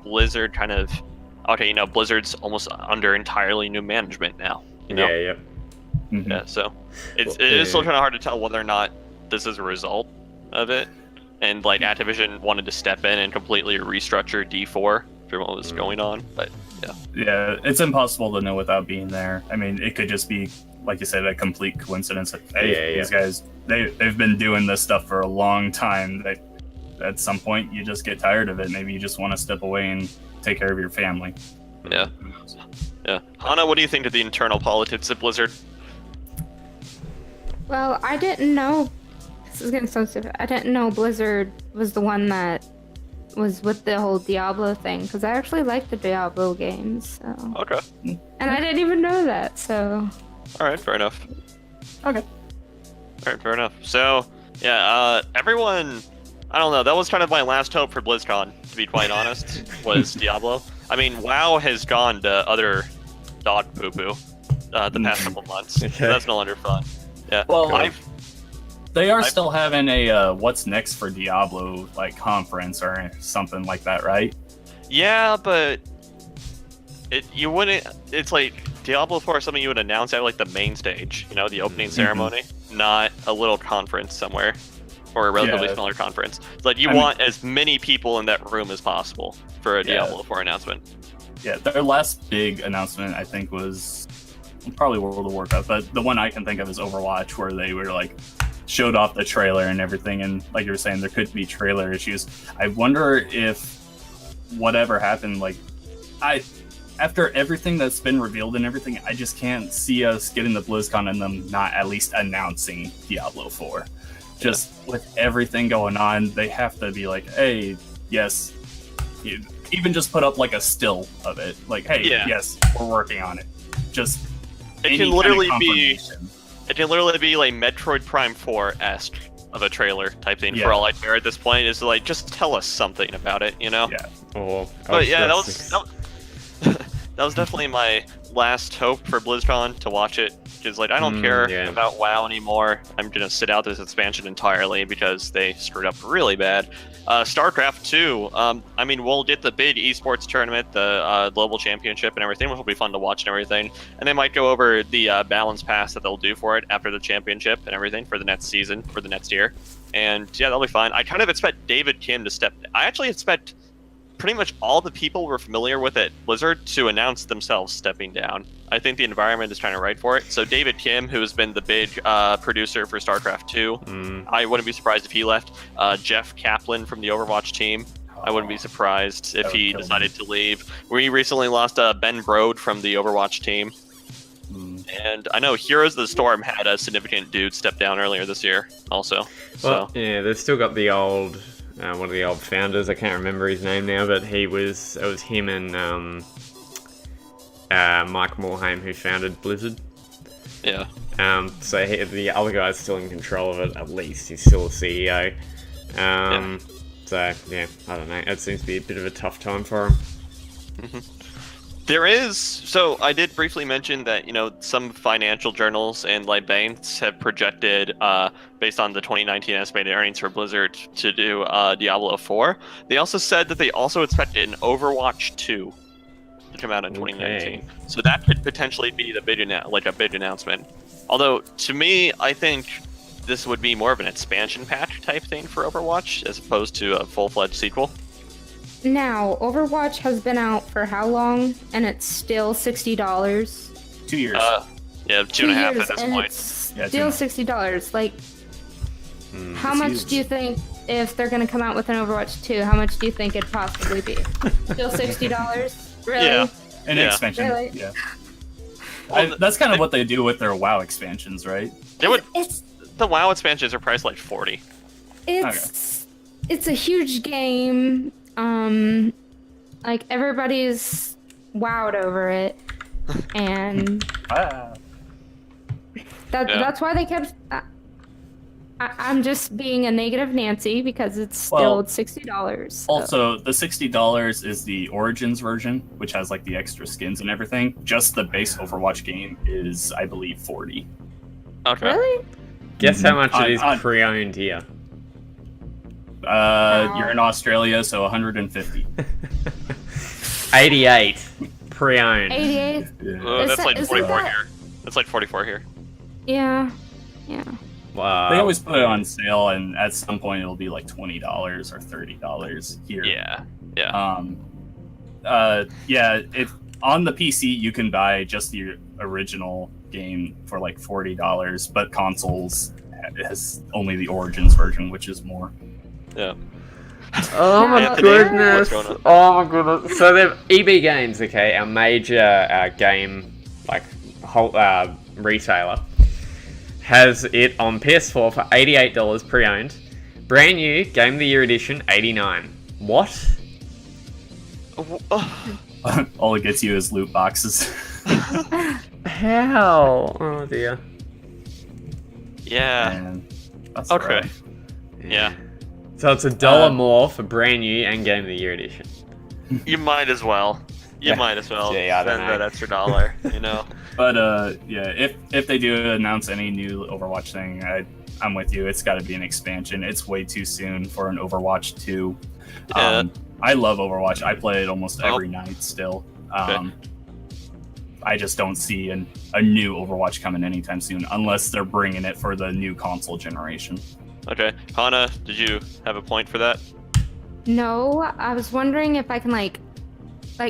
Blizzard kind of, Blizzard's almost under entirely new management now. Yeah. Yeah, so it is still kind of hard to tell whether or not this is a result of it. And like Activision wanted to step in and completely restructure D4 for what was going on, but yeah, it's impossible to know without being there. I mean, it could just be, like you said, a complete coincidence. These guys, they've been doing this stuff for a long time. At some point, you just get tired of it. Maybe you just want to step away and take care of your family. Yeah. Hana, what do you think of the internal politics of Blizzard? Well, I didn't know. This is gonna sound stupid. I didn't know Blizzard was the one that was with the whole Diablo thing, because I actually like the Diablo games. So. Okay. And I didn't even know that. So. All right, fair enough. Okay. All right, fair enough. So, everyone, I don't know, that was kind of my last hope for BlizzCon, to be quite honest, was Diablo. I mean, WoW has gone to other dog poo-poo the past couple months, so that's no longer fun. Yeah. Well, they are still having a what's next for Diablo like conference or something like that, right? Yeah, but you wouldn't. It's like Diablo 4 is something you would announce at like the main stage, the opening ceremony, not a little conference somewhere or a relatively smaller conference. It's like you want as many people in that room as possible for a Diablo 4 announcement. Yeah, their last big announcement I think was probably World of Warcraft, but the one I can think of is Overwatch, where they were like showed off the trailer and everything, and like you were saying, there could be trailer issues. I wonder if whatever happened, like after everything that's been revealed and everything, I just can't see us getting the BlizzCon and them not at least announcing Diablo 4. Just with everything going on, they have to be like, hey, yes, even just put up like a still of it, like, hey, yes, we're working on it. Just it can literally be. It can literally be like Metroid Prime 4-esque of a trailer type thing for all I care at this point. Is like, just tell us something about it, Yeah. Oh, but yeah, that was that was definitely my last hope for BlizzCon to watch it. Because like I don't care about WoW anymore. I'm gonna sit out this expansion entirely because they screwed up really bad. StarCraft 2. I mean, we'll get the big esports tournament, the global championship, and everything, which will be fun to watch and everything. And they might go over the balance pass that they'll do for it after the championship and everything for the next season, for the next year. And yeah, that'll be fine. I kind of expect David Kim to step. I actually expect pretty much all the people we're familiar with at Blizzard to announce themselves stepping down. I think the environment is kind of right for it. So David Kim, who has been the big producer for StarCraft 2, I wouldn't be surprised if he left. Jeff Kaplan from the Overwatch team, I wouldn't be surprised if he decided to leave. We recently lost Ben Brode from the Overwatch team. And I know Heroes of the Storm had a significant dude step down earlier this year also. Well, yeah, they've still got the old... one of the old founders, I can't remember his name now, but it was him and Mike Morhaime who founded Blizzard. Yeah. So the other guy's still in control of it, at least. He's still a CEO. So, yeah, I don't know. It seems to be a bit of a tough time for him. There is, so I did briefly mention that, some financial journals and like banks have projected, based on the 2019 estimated earnings for Blizzard, to do Diablo 4. They also said that they also expected an Overwatch 2 to come out in 2019. So that could potentially be the big announcement. Although, to me, I think this would be more of an expansion patch type thing for Overwatch, as opposed to a full-fledged sequel. Now, Overwatch has been out for how long? And it's still $60? 2 years. Yeah, 2.5 at this point. It's still $60. Like, how much do you think, if they're going to come out with an Overwatch 2, how much do you think it'd possibly be? Still $60? Really? Yeah. An expansion. Really? Yeah. Well, that's kind of what they do with their WoW expansions, right? The WoW expansions are priced like $40. It's a huge game. Like everybody's wowed over it, and that's why they kept. I'm just being a negative Nancy because it's still $60. So. Also, the $60 is the Origins version, which has like the extra skins and everything. Just the base Overwatch game is, I believe, $40. Okay. Really? Guess how much it is pre-owned here? You're in Australia, so 150. 88 pre-owned. 88. That's like 44 here. That's like 44 here. Yeah. Wow. They always put it on sale, and at some point it'll be like $20 or $30 here. Yeah. If on the PC you can buy just the original game for like $40, but consoles has only the Origins version, which is more. Yeah. Oh my Anthony, goodness! what's going on? Oh my goodness! So they've EB Games, okay, our major game retailer, has it on PS4 for $88 pre-owned, brand new Game of the Year edition $89. What? All it gets you is loot boxes. How? Oh dear. Yeah. Man, that's Okay. rough. Yeah. So it's $1 more for brand new and Game of the Year edition. You might as well. Spend Yeah, I don't know. that extra dollar, But if they do announce any new Overwatch thing, I'm with you. It's got to be an expansion. It's way too soon for an Overwatch 2. Yeah. I love Overwatch. I play it almost every night still. I just don't see a new Overwatch coming anytime soon, unless they're bringing it for the new console generation. Okay. Hana, did you have a point for that? No, I was wondering if I can like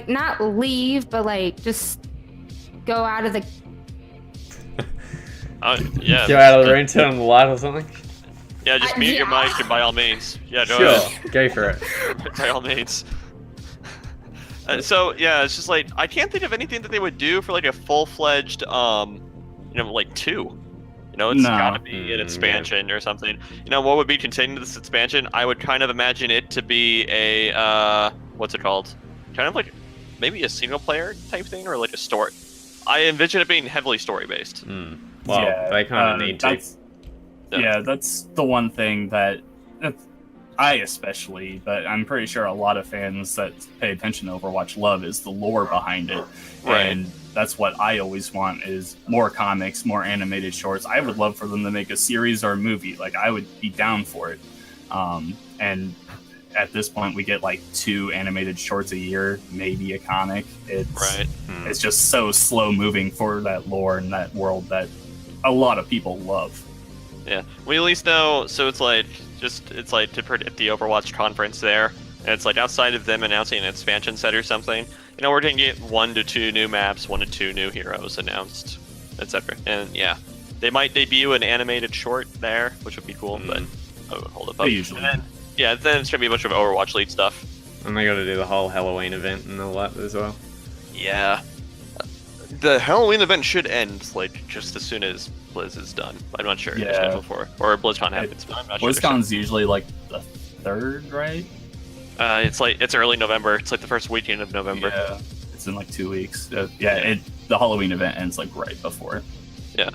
not leave, but just go out of the. Yeah. Go out of the room, turn on the light or something? Yeah, just mute your mic and by all means. Yeah, go Sure, ahead. go for it. By all means. So yeah, it's just I can't think of anything that they would do for a full-fledged 2. It's gotta be an expansion or something. What would be continuing this expansion? I would kind of imagine it to be a what's it called? Kind of maybe a single-player type thing or a story. I envision it being heavily story-based. Well, they kind of need to. Yeah, that's the one thing that I especially, but I'm pretty sure a lot of fans that pay attention to Overwatch love is the lore behind it. Right. And that's what I always want is more comics, more animated shorts. I would love for them to make a series or a movie. Like, I would be down for it. And at this point, we get like 2 animated shorts a year, maybe a comic. It's just so slow moving for that lore and that world that a lot of people love. Yeah, we at least know. So it's like to predict the Overwatch conference there. And it's like outside of them announcing an expansion set or something, you know, we're gonna get 1 to 2 new maps, 1 to 2 new heroes announced, etc. And yeah, they might debut an animated short there, which would be cool. But hold up. Usually. And then it's gonna be a bunch of Overwatch League stuff. And they got to do the whole Halloween event and all that as well. Yeah. The Halloween event should end like just as soon as Blizz is done. I'm not sure their schedule for, or BlizzCon happens, but I'm not sure. BlizzCon's usually like the 3rd, right? It's early November. It's like the first weekend of November. Yeah, it's in like 2 weeks. The Halloween event ends like right before it. Yeah.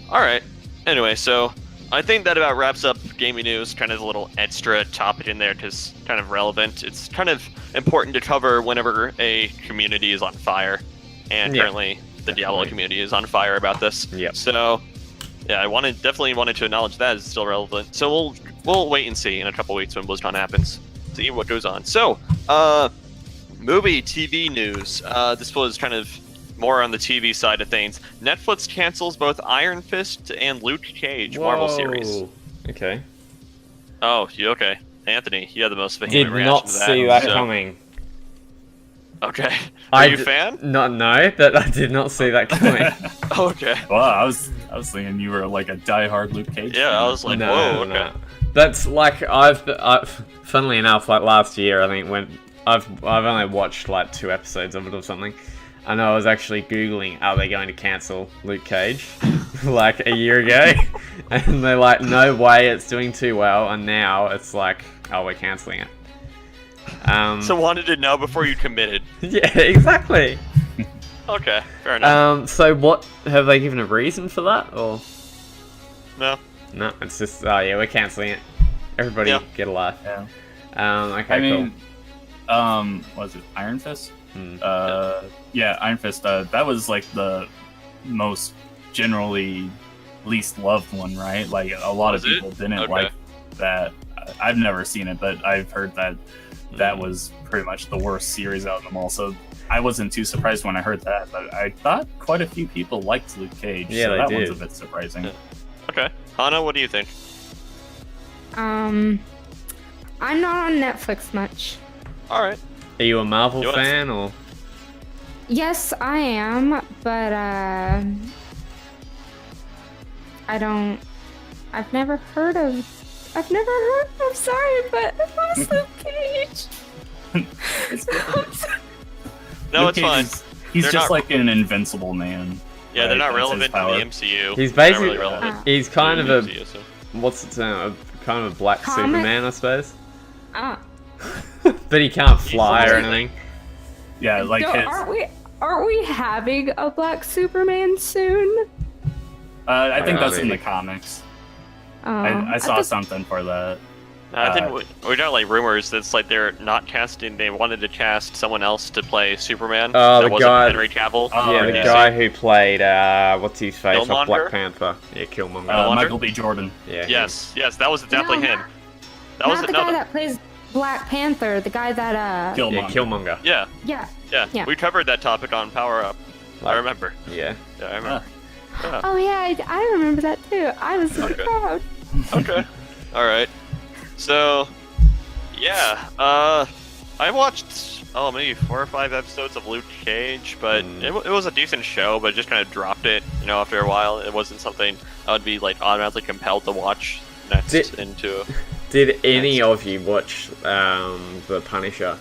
All right. Anyway, so I think that about wraps up gaming news. Kind of a little extra topic in there because kind of relevant. It's kind of important to cover whenever a community is on fire, and currently the Diablo community is on fire about this. Yep. So yeah, I definitely wanted to acknowledge that it's still relevant. So we'll wait and see in a couple weeks when BlizzCon happens. See what goes on. So, movie, TV news. This was kind of more on the TV side of things. Netflix cancels both Iron Fist and Luke Cage Marvel series. Okay. Oh, you okay? Anthony, you had the most vehement Did reaction not to that. see that coming. Okay. Are you a fan? No, but I did not see that coming. Okay. Well, I was thinking you were like a diehard Luke Cage fan. I was like, whoa, okay. No. That's like I've funnily enough, like last year, I think when I've only watched like 2 episodes of it or something. I know I was actually Googling, are they going to cancel Luke Cage? Like a year ago. And they're like, no way, it's doing too well. And now it's like, oh, we're cancelling it. So wanted to know before you committed. Yeah, exactly. Okay, fair enough. So what, have they given a reason for that, or? No. No, it's just, oh yeah, we're cancelling it. Everybody get a life. Yeah. Okay, I mean, was it Iron Fist? Yeah, Iron Fist. That was like the most generally least loved one, right? Like a lot of people didn't like that. I've never seen it, but I've heard that that was pretty much the worst series out of them all. So I wasn't too surprised when I heard that. But I thought quite a few people liked Luke Cage. Yeah, so that they one's did. a bit surprising. Yeah. Okay, Hana, what do you think? I'm not on Netflix much. All right. Are you a Marvel fan, or? Yes, I am, but I've never heard of. I'm sorry, but who's Luke Cage? No, Luke it's fine. He's They're just not- like an invincible man. Yeah, they're not That's his relevant to the power. MCU. He's They're not basically, really relevant he's kind to of the a, MCU, so. what's the term? Kind of a black Comic? Superman, I suppose. Ah. But he can't fly or anything. Yeah, like No, his, aren't we having a Black Superman soon? I think that's in maybe. the comics. Oh, I saw thought- something for that. I think we got like rumors that's like they're not casting. They wanted to cast someone else to play Superman. Oh, that the wasn't guy- Henry Cavill. Oh, Yeah, the yeah. guy who played, what's his face off Killmonger? Black Panther. Yeah, Killmonger. Killmonger? Michael B. Jordan. Yeah. Yes, that was definitely No, him. That was Not the guy that plays Black Panther. The guy that Yeah, Killmonger. Killmonger. Yeah, Yeah. We covered that topic on Power Up. I remember. Yeah. Yeah, I remember. Yeah. Oh yeah, I remember that too. I was so Okay. proud. Okay. All right. So, yeah. I watched maybe 4 or 5 episodes of Luke Cage, but it was a decent show, but just kind of dropped it. You know, after a while, it wasn't something I would be like automatically compelled to watch next into. Did any of you watch The Punisher?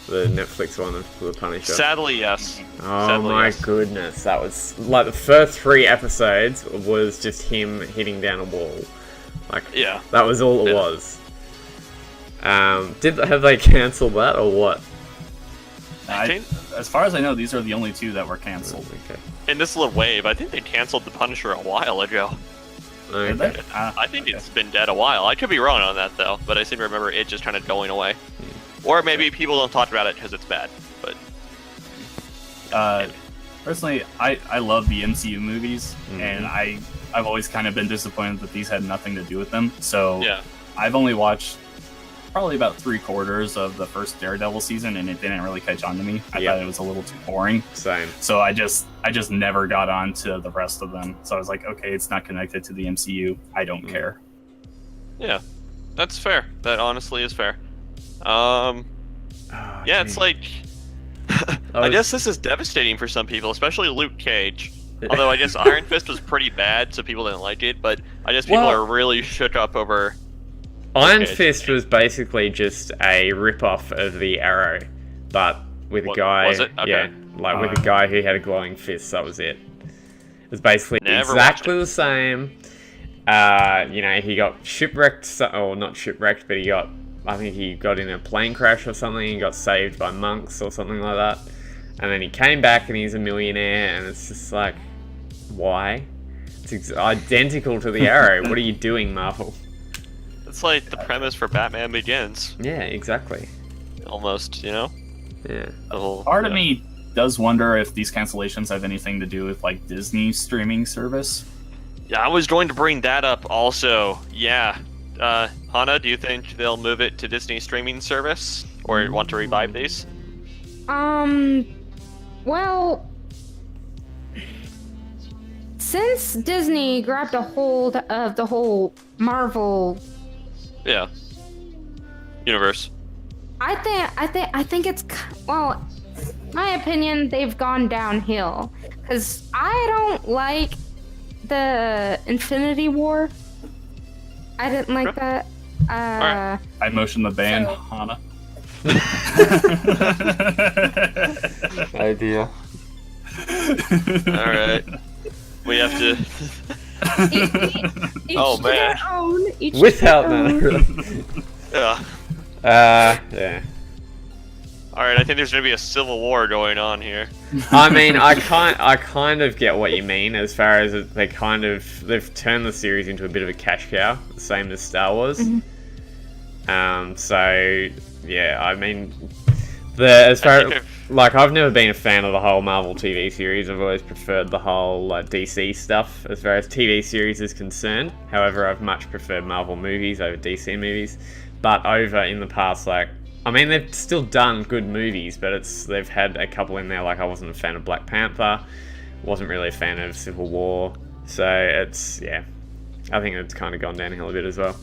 The Netflix one of The Punisher? Sadly, yes. Oh Sadly, my yes. goodness, that was like the first 3 episodes was just him hitting down a wall. Like, Yeah. that was all it Yeah. was. Have they cancelled that or what? As far as I know, these are the only 2 that were canceled. Okay. In this little wave, I think they canceled The Punisher a while ago. Did Okay. they? I think okay. it's been dead a while. I could be wrong on that though, but I seem to remember it just kind of going away. Or maybe people don't talk about it because it's bad. But Personally, I love the MCU movies, Mhm. and I've always kind of been disappointed that these had nothing to do with them. So yeah, I've only watched probably about 3/4 of the first Daredevil season, and it didn't really catch on to me. I Yeah. thought it was a little too boring. Same. So I just never got on to the rest of them. So I was like, okay, it's not connected to the MCU. I don't care. yeah, that's fair. That honestly is fair. Oh, Yeah, it's gee. like I was- guess this is devastating for some people, especially Luke Cage. Although I guess Iron Fist was pretty bad, so people didn't like it. But I guess people Well- are really shook up over. Iron Okay. Fist was basically just a rip-off of the Arrow, but with a What- guy. was it? Okay. Yeah, like with a guy who had a glowing fist. That was it. It was basically Never exactly the same. You know, he got shipwrecked, or not shipwrecked, but I think he got in a plane crash or something and got saved by monks or something like that. And then he came back and he's a millionaire, and it's just like, why? It's identical to the Arrow. What are you doing, Marvel? It's like the premise for Batman Begins, Yeah, exactly. almost. You know, Yeah. the whole. Part of yeah. me does wonder if these cancellations have anything to do with like Disney's streaming service. Yeah, I was going to bring that up also. Yeah. Hana, do you think they'll move it to Disney streaming service or want to revive these? Well, since Disney grabbed a hold of the whole Marvel, Yeah. Universe. I think it's well, my opinion, they've gone downhill because I don't like the Infinity War. I didn't like that. Alright. I motion the ban, So- Hana. Idea. All right. We have to. Each Oh, to man. their own. Each to Without their own. that. Yeah. Yeah. All right. I think there's gonna be a civil war going on here. I mean, I kind of get what you mean as far as they've turned the series into a bit of a cash cow, the same as Star Wars. So yeah, I mean, I've never been a fan of the whole Marvel TV series. I've always preferred the whole DC stuff as far as TV series is concerned. However, I've much preferred Marvel movies over DC movies. But over in the past, I mean, they've still done good movies, but they've had a couple in there. Like, I wasn't a fan of Black Panther, wasn't really a fan of Civil War. So I think it's kind of gone downhill a bit as well.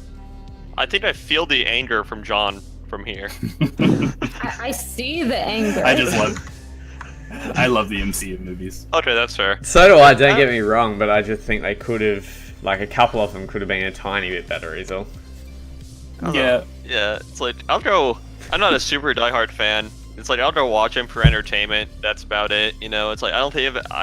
I think I feel the anger from John from here. I see the anger. I love the MCU movies. Okay, that's fair. So do I. Don't get me wrong, but I just think they could have, a couple of them could have been a tiny bit better, is all. Yeah. Yeah, it's like I'm not a super diehard fan. It's like I'll go watch him for entertainment. That's about it. You know, it's like I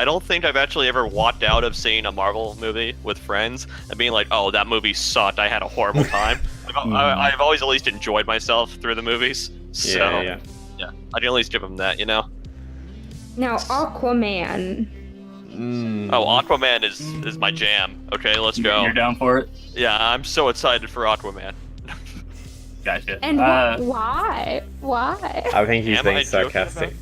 don't think I've actually ever walked out of seeing a Marvel movie with friends and being like, "Oh, that movie sucked. I had a horrible time." I've always at least enjoyed myself through the movies. So Yeah. I can at least give them that. You know. Now, Aquaman. Oh, Aquaman is my jam. Okay, let's go. You're down for it? Yeah, I'm so excited for Aquaman. Gotcha. And why? Why? I think he's Am I being joking sarcastic.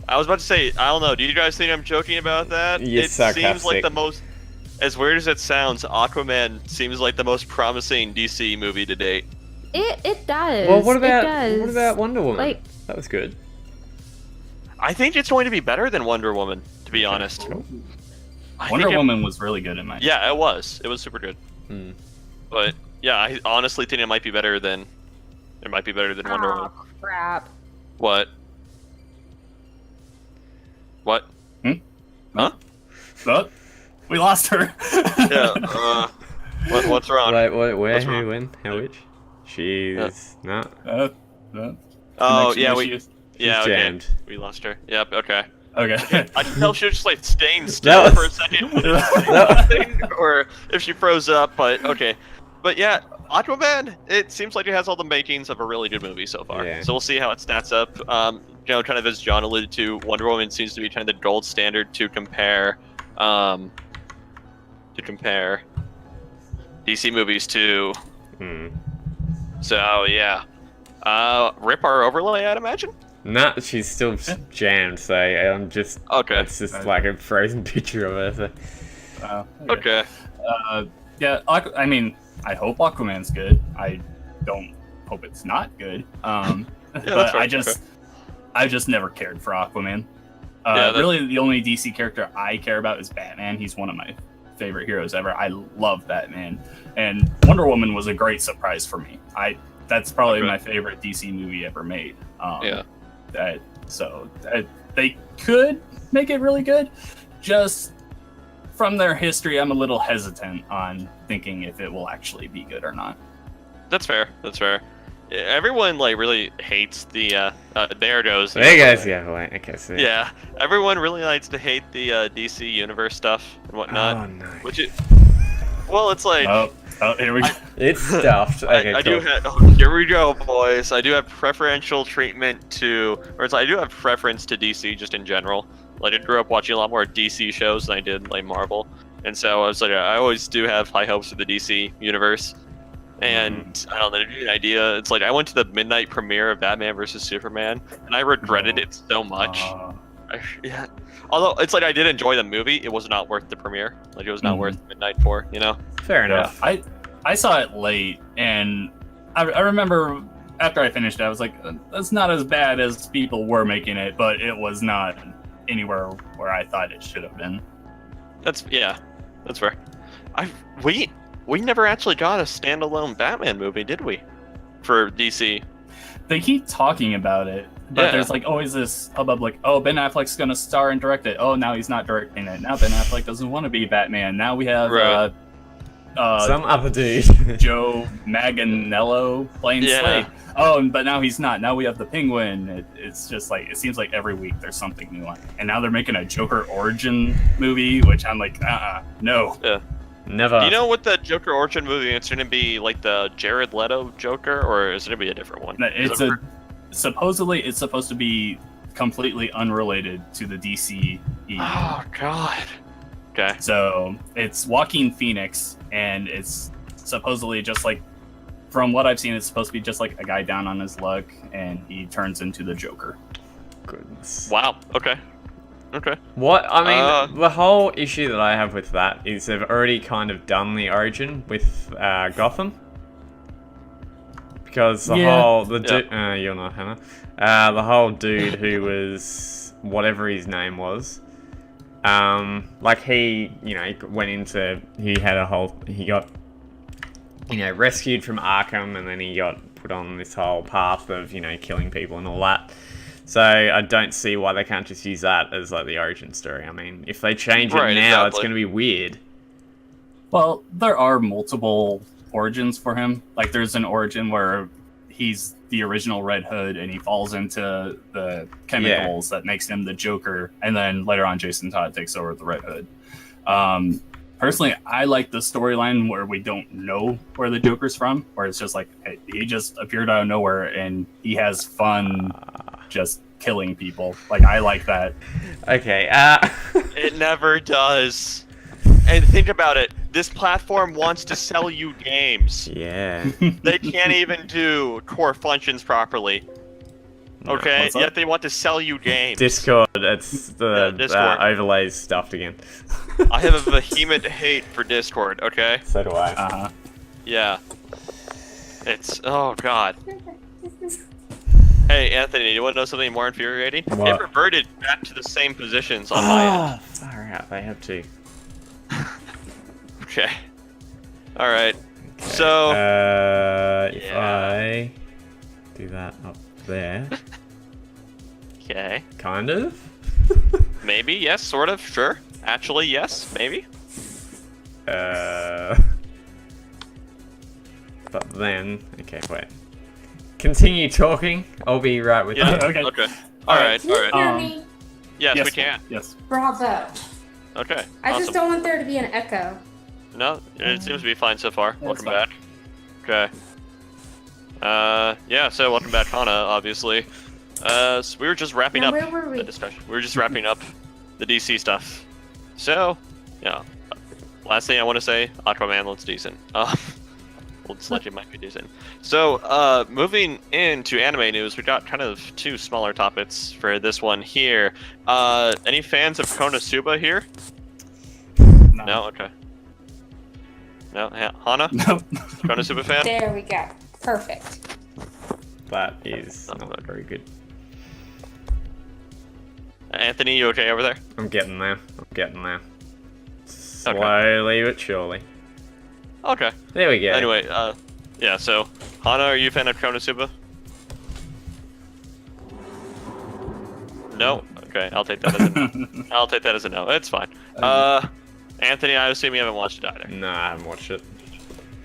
I was about to say, I don't know. Do you guys think I'm joking about that? You're It seems like sarcastic. the most, as weird as it sounds, Aquaman seems like the most promising DC movie to date. It does. Well, what It does. about Wonder Woman? Like- That was good. I think it's going to be better than Wonder Woman, to be honest. I Wonder think Woman was really good in my. Yeah, it was. It was super good. Hmm. But yeah, I honestly think it might be better than Wonder Woman. Oh, crap. What? What? Oh, we lost her. Yeah. What's wrong? Wait, where, What's who, wrong? when, how, which? She's not. Oh Connection yeah, issues. yeah. She's Okay. jammed. We lost her. Yep. Okay. Okay. I can tell she was just like staying still That for a was- second, or if she froze up. But okay, but yeah, Aquaman. It seems like it has all the makings of a really good movie so far. Yeah. So we'll see how it stats up. Kind of as John alluded to, Wonder Woman seems to be kind of the gold standard to compare to compare DC movies to. Hmm. So yeah, rip our overlay, I'd imagine. Nah, she's still jammed, so I'm just... Okay. It's just like a frozen picture of her. So. Okay. Yeah, I mean, I hope Aquaman's good. I don't hope it's not good. But that's fair. I just never cared for Aquaman. Yeah, really, the only DC character I care about is Batman. He's one of my favorite heroes ever. I love Batman, and Wonder Woman was a great surprise for me. That's probably my favorite DC movie ever made. They could make it really good. Just from their history, I'm a little hesitant on thinking if it will actually be good or not. That's fair. That's fair. Everyone like really hates the there goes. There you go. Yeah, wait. Okay, so... Yeah, everyone really likes to hate the DC universe stuff and whatnot. Oh no. Well, it's like. Oh, here we go. It's stuffed. Okay, I cool. do have. Here we go, boys. I do have preferential treatment to, or it's like I do have preference to DC just in general. Like I grew up watching a lot more DC shows than I did like Marvel, and so I was like, I always do have high hopes for the DC universe. And I don't know, to give you an idea, it's like I went to the midnight premiere of Batman vs Superman, and I regretted it so much. Yeah. Although it's like I did enjoy the movie, it was not worth the premiere. Like it was not worth midnight for, you know. Fair enough. Yeah, I saw it late, and I remember after I finished it, I was like, that's not as bad as people were making it, but it was not anywhere where I thought it should have been. That's fair. We never actually got a standalone Batman movie, did we? For DC. They keep talking about it, but there's like always this hubbub like, oh, Ben Affleck's gonna star and direct it. Oh, now he's not directing it. Now Ben Affleck doesn't want to be Batman. Now we have some other dude. Joe Manganiello playing Slade. Oh, but now he's not. Now we have the Penguin. It's just like, it seems like every week there's something new on. And now they're making a Joker origin movie, which I'm like, no. Yeah. Never. Do you know what the Joker origin movie? It's going to be like the Jared Leto Joker, or is it going to be a different one? Supposedly it's supposed to be completely unrelated to the DC. Oh God. Okay. So it's Joaquin Phoenix, and it's supposedly just like, from what I've seen, it's supposed to be just like a guy down on his luck, and he turns into the Joker. Goodness. Wow. Okay. What I mean, the whole issue that I have with that is they've already kind of done the origin with Gotham, because the you're not Hana. The whole dude who was whatever his name was, like he got rescued from Arkham, and then he got put on this whole path of killing people and all that. So I don't see why they can't just use that as like the origin story. I mean, if they change it now, it's going to be weird. Well, there are multiple origins for him. Like there's an origin where he's the original Red Hood and he falls into the chemicals that makes him the Joker, and then later on Jason Todd takes over the Red Hood. Personally, I like the storyline where we don't know where the Joker's from, where it's just like, hey, he just appeared out of nowhere and he has fun just killing people. Like, I like that. Okay. It never does. And think about it. This platform wants to sell you games. Yeah. They can't even do core functions properly. Okay, yet they want to sell you games. Discord, it's the Discord. Overlays stuffed again. I have a vehement hate for Discord, okay? So do I. Yeah. It's, oh god. Hey, Anthony, you want to know something more infuriating? What? It reverted back to the same positions on my end. Far out, they have to. Okay. Alright. So... if I do that up there... Okay. Kind of? Maybe, yes, sort of, sure. Actually, yes, maybe. But then... Okay, wait. Continue talking. I'll be right with you. Okay. Alright. Can you hear me? Yes, we can. Yes. Bravo. Okay. I awesome. just don't want there to be an echo. No, it seems to be fine so far. Welcome fine. back. Okay. Yeah, so welcome back, Hana, obviously. So we were just wrapping Now, up where were we? the discussion. We were just wrapping up the DC stuff. So, yeah. last thing I want to say, Aquaman looks decent. Old Sledge might be decent. So, moving into anime news, we got kind of two smaller topics for this one here. Any fans of Konosuba here? No? Okay. No? Hana? Nope. Konosuba fan? There we go. Perfect. That is not very good. Anthony, you okay over there? I'm getting there. Slowly but surely. Okay. There we go. Anyway, yeah, so, Hana, are you a fan of Konosuba? No? Okay, I'll take that as a no. It's fine. Anthony, I assume you haven't watched it either. No, I haven't watched it.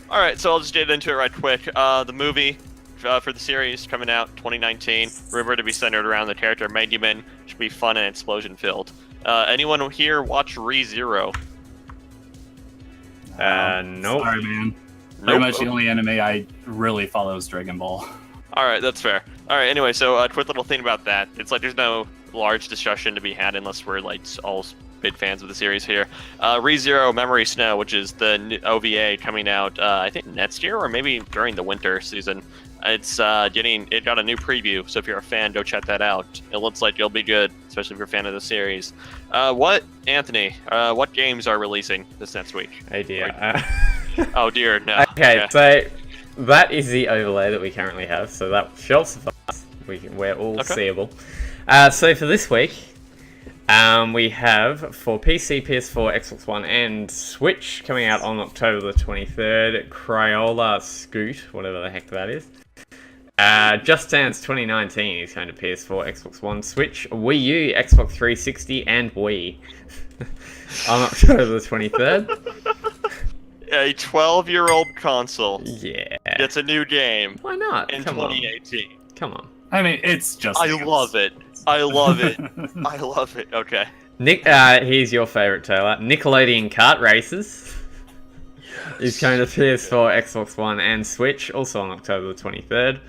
Alright, so I'll just get into it right quick. The movie for the series coming out 2019, rumored to be centered around the character Megumin, should be fun and explosion filled. Anyone here watch ReZero? Nope. Sorry, man. Nope. Pretty much the only anime I really follow is Dragon Ball. Alright, that's fair. Alright, anyway, so a quick little thing about that. It's like there's no large discussion to be had unless we're like all big fans of the series here. ReZero Memory Snow, which is the OVA coming out, I think next year or maybe during the winter season. It got a new preview, so if you're a fan, go check that out. It looks like it'll be good, especially if you're a fan of the series. Anthony, what games are releasing this next week? Oh dear. Oh dear, no. Okay, so that is the overlay that we currently have, so that shall suffice. We're all seeable. So for this week, we have for PC, PS4, Xbox One, and Switch coming out on October the 23rd, Crayola Scoot, whatever the heck that is. Just Dance 2019 is coming to PS4, Xbox One, Switch, Wii U, Xbox 360, and Wii on October the 23rd. A 12-year-old console gets a new game. Why not? In 2018. Come on. I mean, it's just. I love it. I love it. I love it. Okay. Nick, here's your favorite, Taylor. Nickelodeon Kart Races is coming to PS4, Xbox One, and Switch, also on October the 23rd.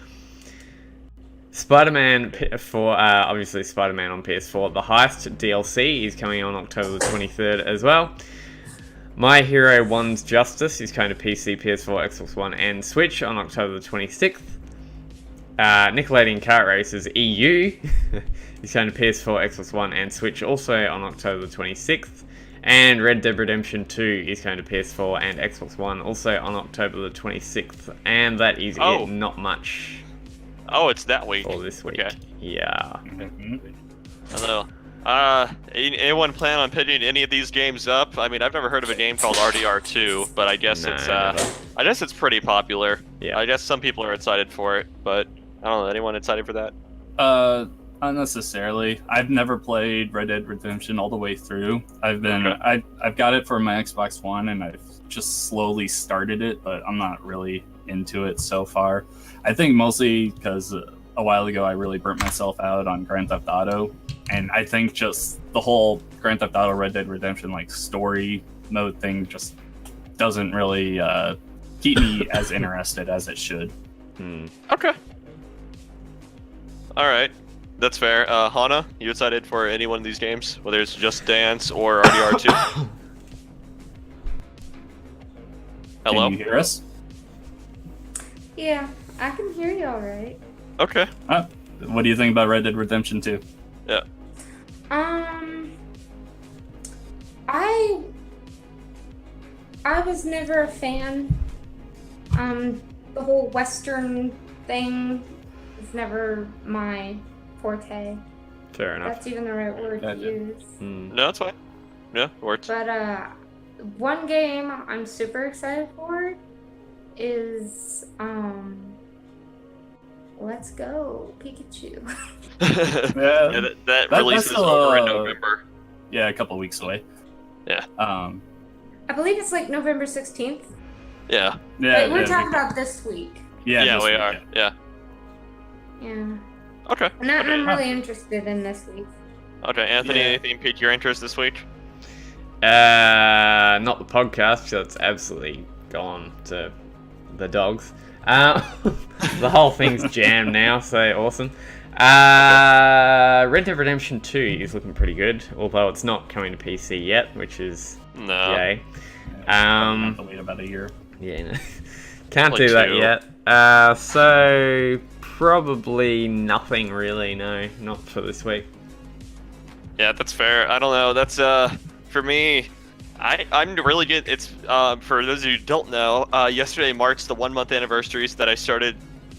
Spider-Man for obviously Spider-Man on PS4. The Heist DLC is coming on October the 23rd as well. My Hero 1's Justice is coming to PC, PS4, Xbox One, and Switch on October the 26th. Nickelodeon Kart Races EU is coming to PS4, Xbox One, and Switch also on October the 26th. And Red Dead Redemption 2 is coming to PS4 and Xbox One also on October the 26th. And that is it, not much. Oh, it's that week. For this week. Okay. Yeah. Hello. Anyone plan on picking any of these games up? I mean, I've never heard of a game called RDR2, but I guess it's pretty popular. Yeah. I guess some people are excited for it, but I don't know. Anyone excited for that? Not necessarily. I've never played Red Dead Redemption all the way through. I've got it for my Xbox One, and I've just slowly started it, but I'm not really into it so far. I think mostly because a while ago I really burnt myself out on Grand Theft Auto, and I think just the whole Grand Theft Auto Red Dead Redemption like story mode thing just doesn't really keep me as interested as it should. Okay. All right. That's fair. Hana, you excited for any one of these games, whether it's Just Dance or RDR2? Hello? Can you hear us? Yeah, I can hear you all right. Okay. What do you think about Red Dead Redemption 2? Yeah. I was never a fan. The whole Western thing is never my forte. Fair enough. That's even the right word to use. No, that's fine. Yeah, works. But one game I'm super excited for is Let's Go Pikachu. Yeah, that releases over in November. Yeah, a couple weeks away. Yeah. I believe it's like November 16th. Yeah. But we're talking about this week. Yeah, we are. Yeah. Yeah. Okay. And I'm really interested in this week. Okay, Anthony, anything piqued your interest this week? Not the podcast, so it's absolutely gone to the dogs. The whole thing's jammed now, so awesome. Red Dead Redemption 2 is looking pretty good, although it's not coming to PC yet, which is No. yay. Have to wait about a year. Yeah, no. Can't Like do that 2. yet. So probably nothing really. No, not for this week. Yeah, that's fair. I don't know. That's for me. I'm really good. It's for those of you who don't know. Yesterday marks the 1-month anniversary that I started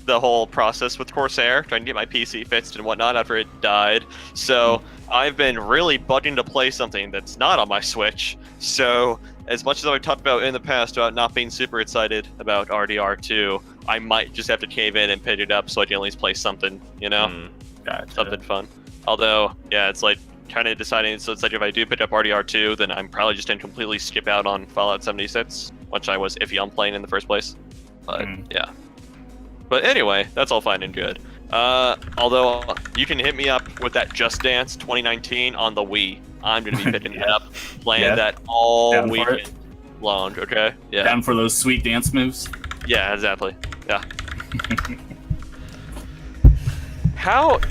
the whole process with Corsair, trying to get my PC fixed and whatnot after it died. So I've been really bugging to play something that's not on my Switch. So as much as I've talked about in the past about not being super excited about RDR2, I might just have to cave in and pick it up so I can at least play something, you know? Gotcha. Something fun. Although, yeah, it's like kind of deciding, so it's like if I do pick up RDR2, then I'm probably just going to completely skip out on Fallout 76, which I was iffy on playing in the first place. But, yeah. But anyway, that's all fine and good. Although, you can hit me up with that Just Dance 2019 on the Wii. I'm going to be picking that up, playing that all Down for weekend long, okay? Yeah. Down for those sweet dance moves. Yeah, exactly. Yeah. How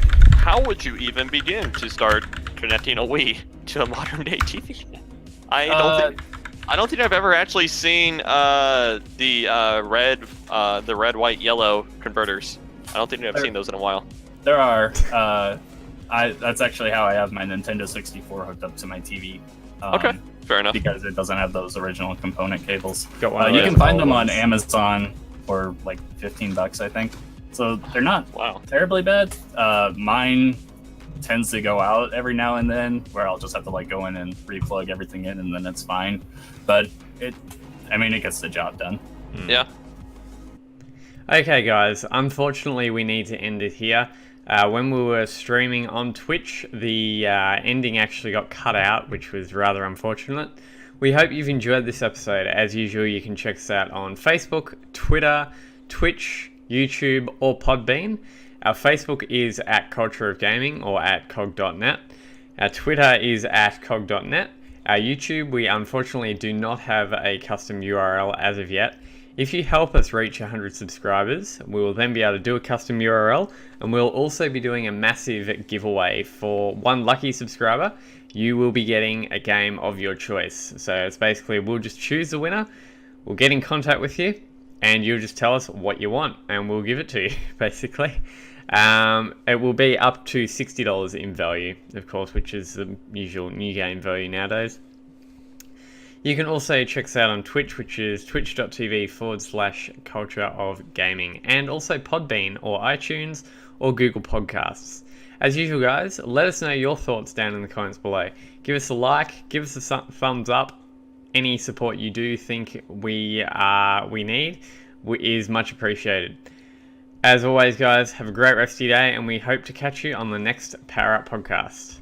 would you even begin to start connecting a Wii to a modern day TV? I don't think I've ever actually seen the red, white, yellow converters. I don't think I've seen those in a while. There are. That's actually how I have my Nintendo 64 hooked up to my TV. Okay, fair enough. Because it doesn't have those original component cables. Got one of You those can find them old on ones. Amazon for like $15, I think. So they're not Wow. terribly bad. Mine tends to go out every now and then, where I'll just have to like go in and replug everything in, and then it's fine. But it gets the job done. Yeah. Okay, guys. Unfortunately, we need to end it here. When we were streaming on Twitch, the ending actually got cut out, which was rather unfortunate. We hope you've enjoyed this episode. As usual, you can check us out on Facebook, Twitter, Twitch, YouTube, or Podbean. Our Facebook is at Culture of Gaming or at cog.net. Our Twitter is at cog.net. Our YouTube, we unfortunately do not have a custom URL as of yet. If you help us reach 100 subscribers, we will then be able to do a custom URL, and we'll also be doing a massive giveaway for one lucky subscriber. You will be getting a game of your choice. So it's basically, we'll just choose the winner, we'll get in contact with you, and you'll just tell us what you want, and we'll give it to you, basically. It will be up to $60 in value, of course, which is the usual new game value nowadays. You can also check us out on Twitch, which is twitch.tv/culture of gaming, and also Podbean or iTunes or Google Podcasts. As usual, guys, let us know your thoughts down in the comments below. Give us a like, give us a thumbs up. Any support you do think we need is much appreciated. As always, guys, have a great rest of your day, and we hope to catch you on the next Power Up podcast.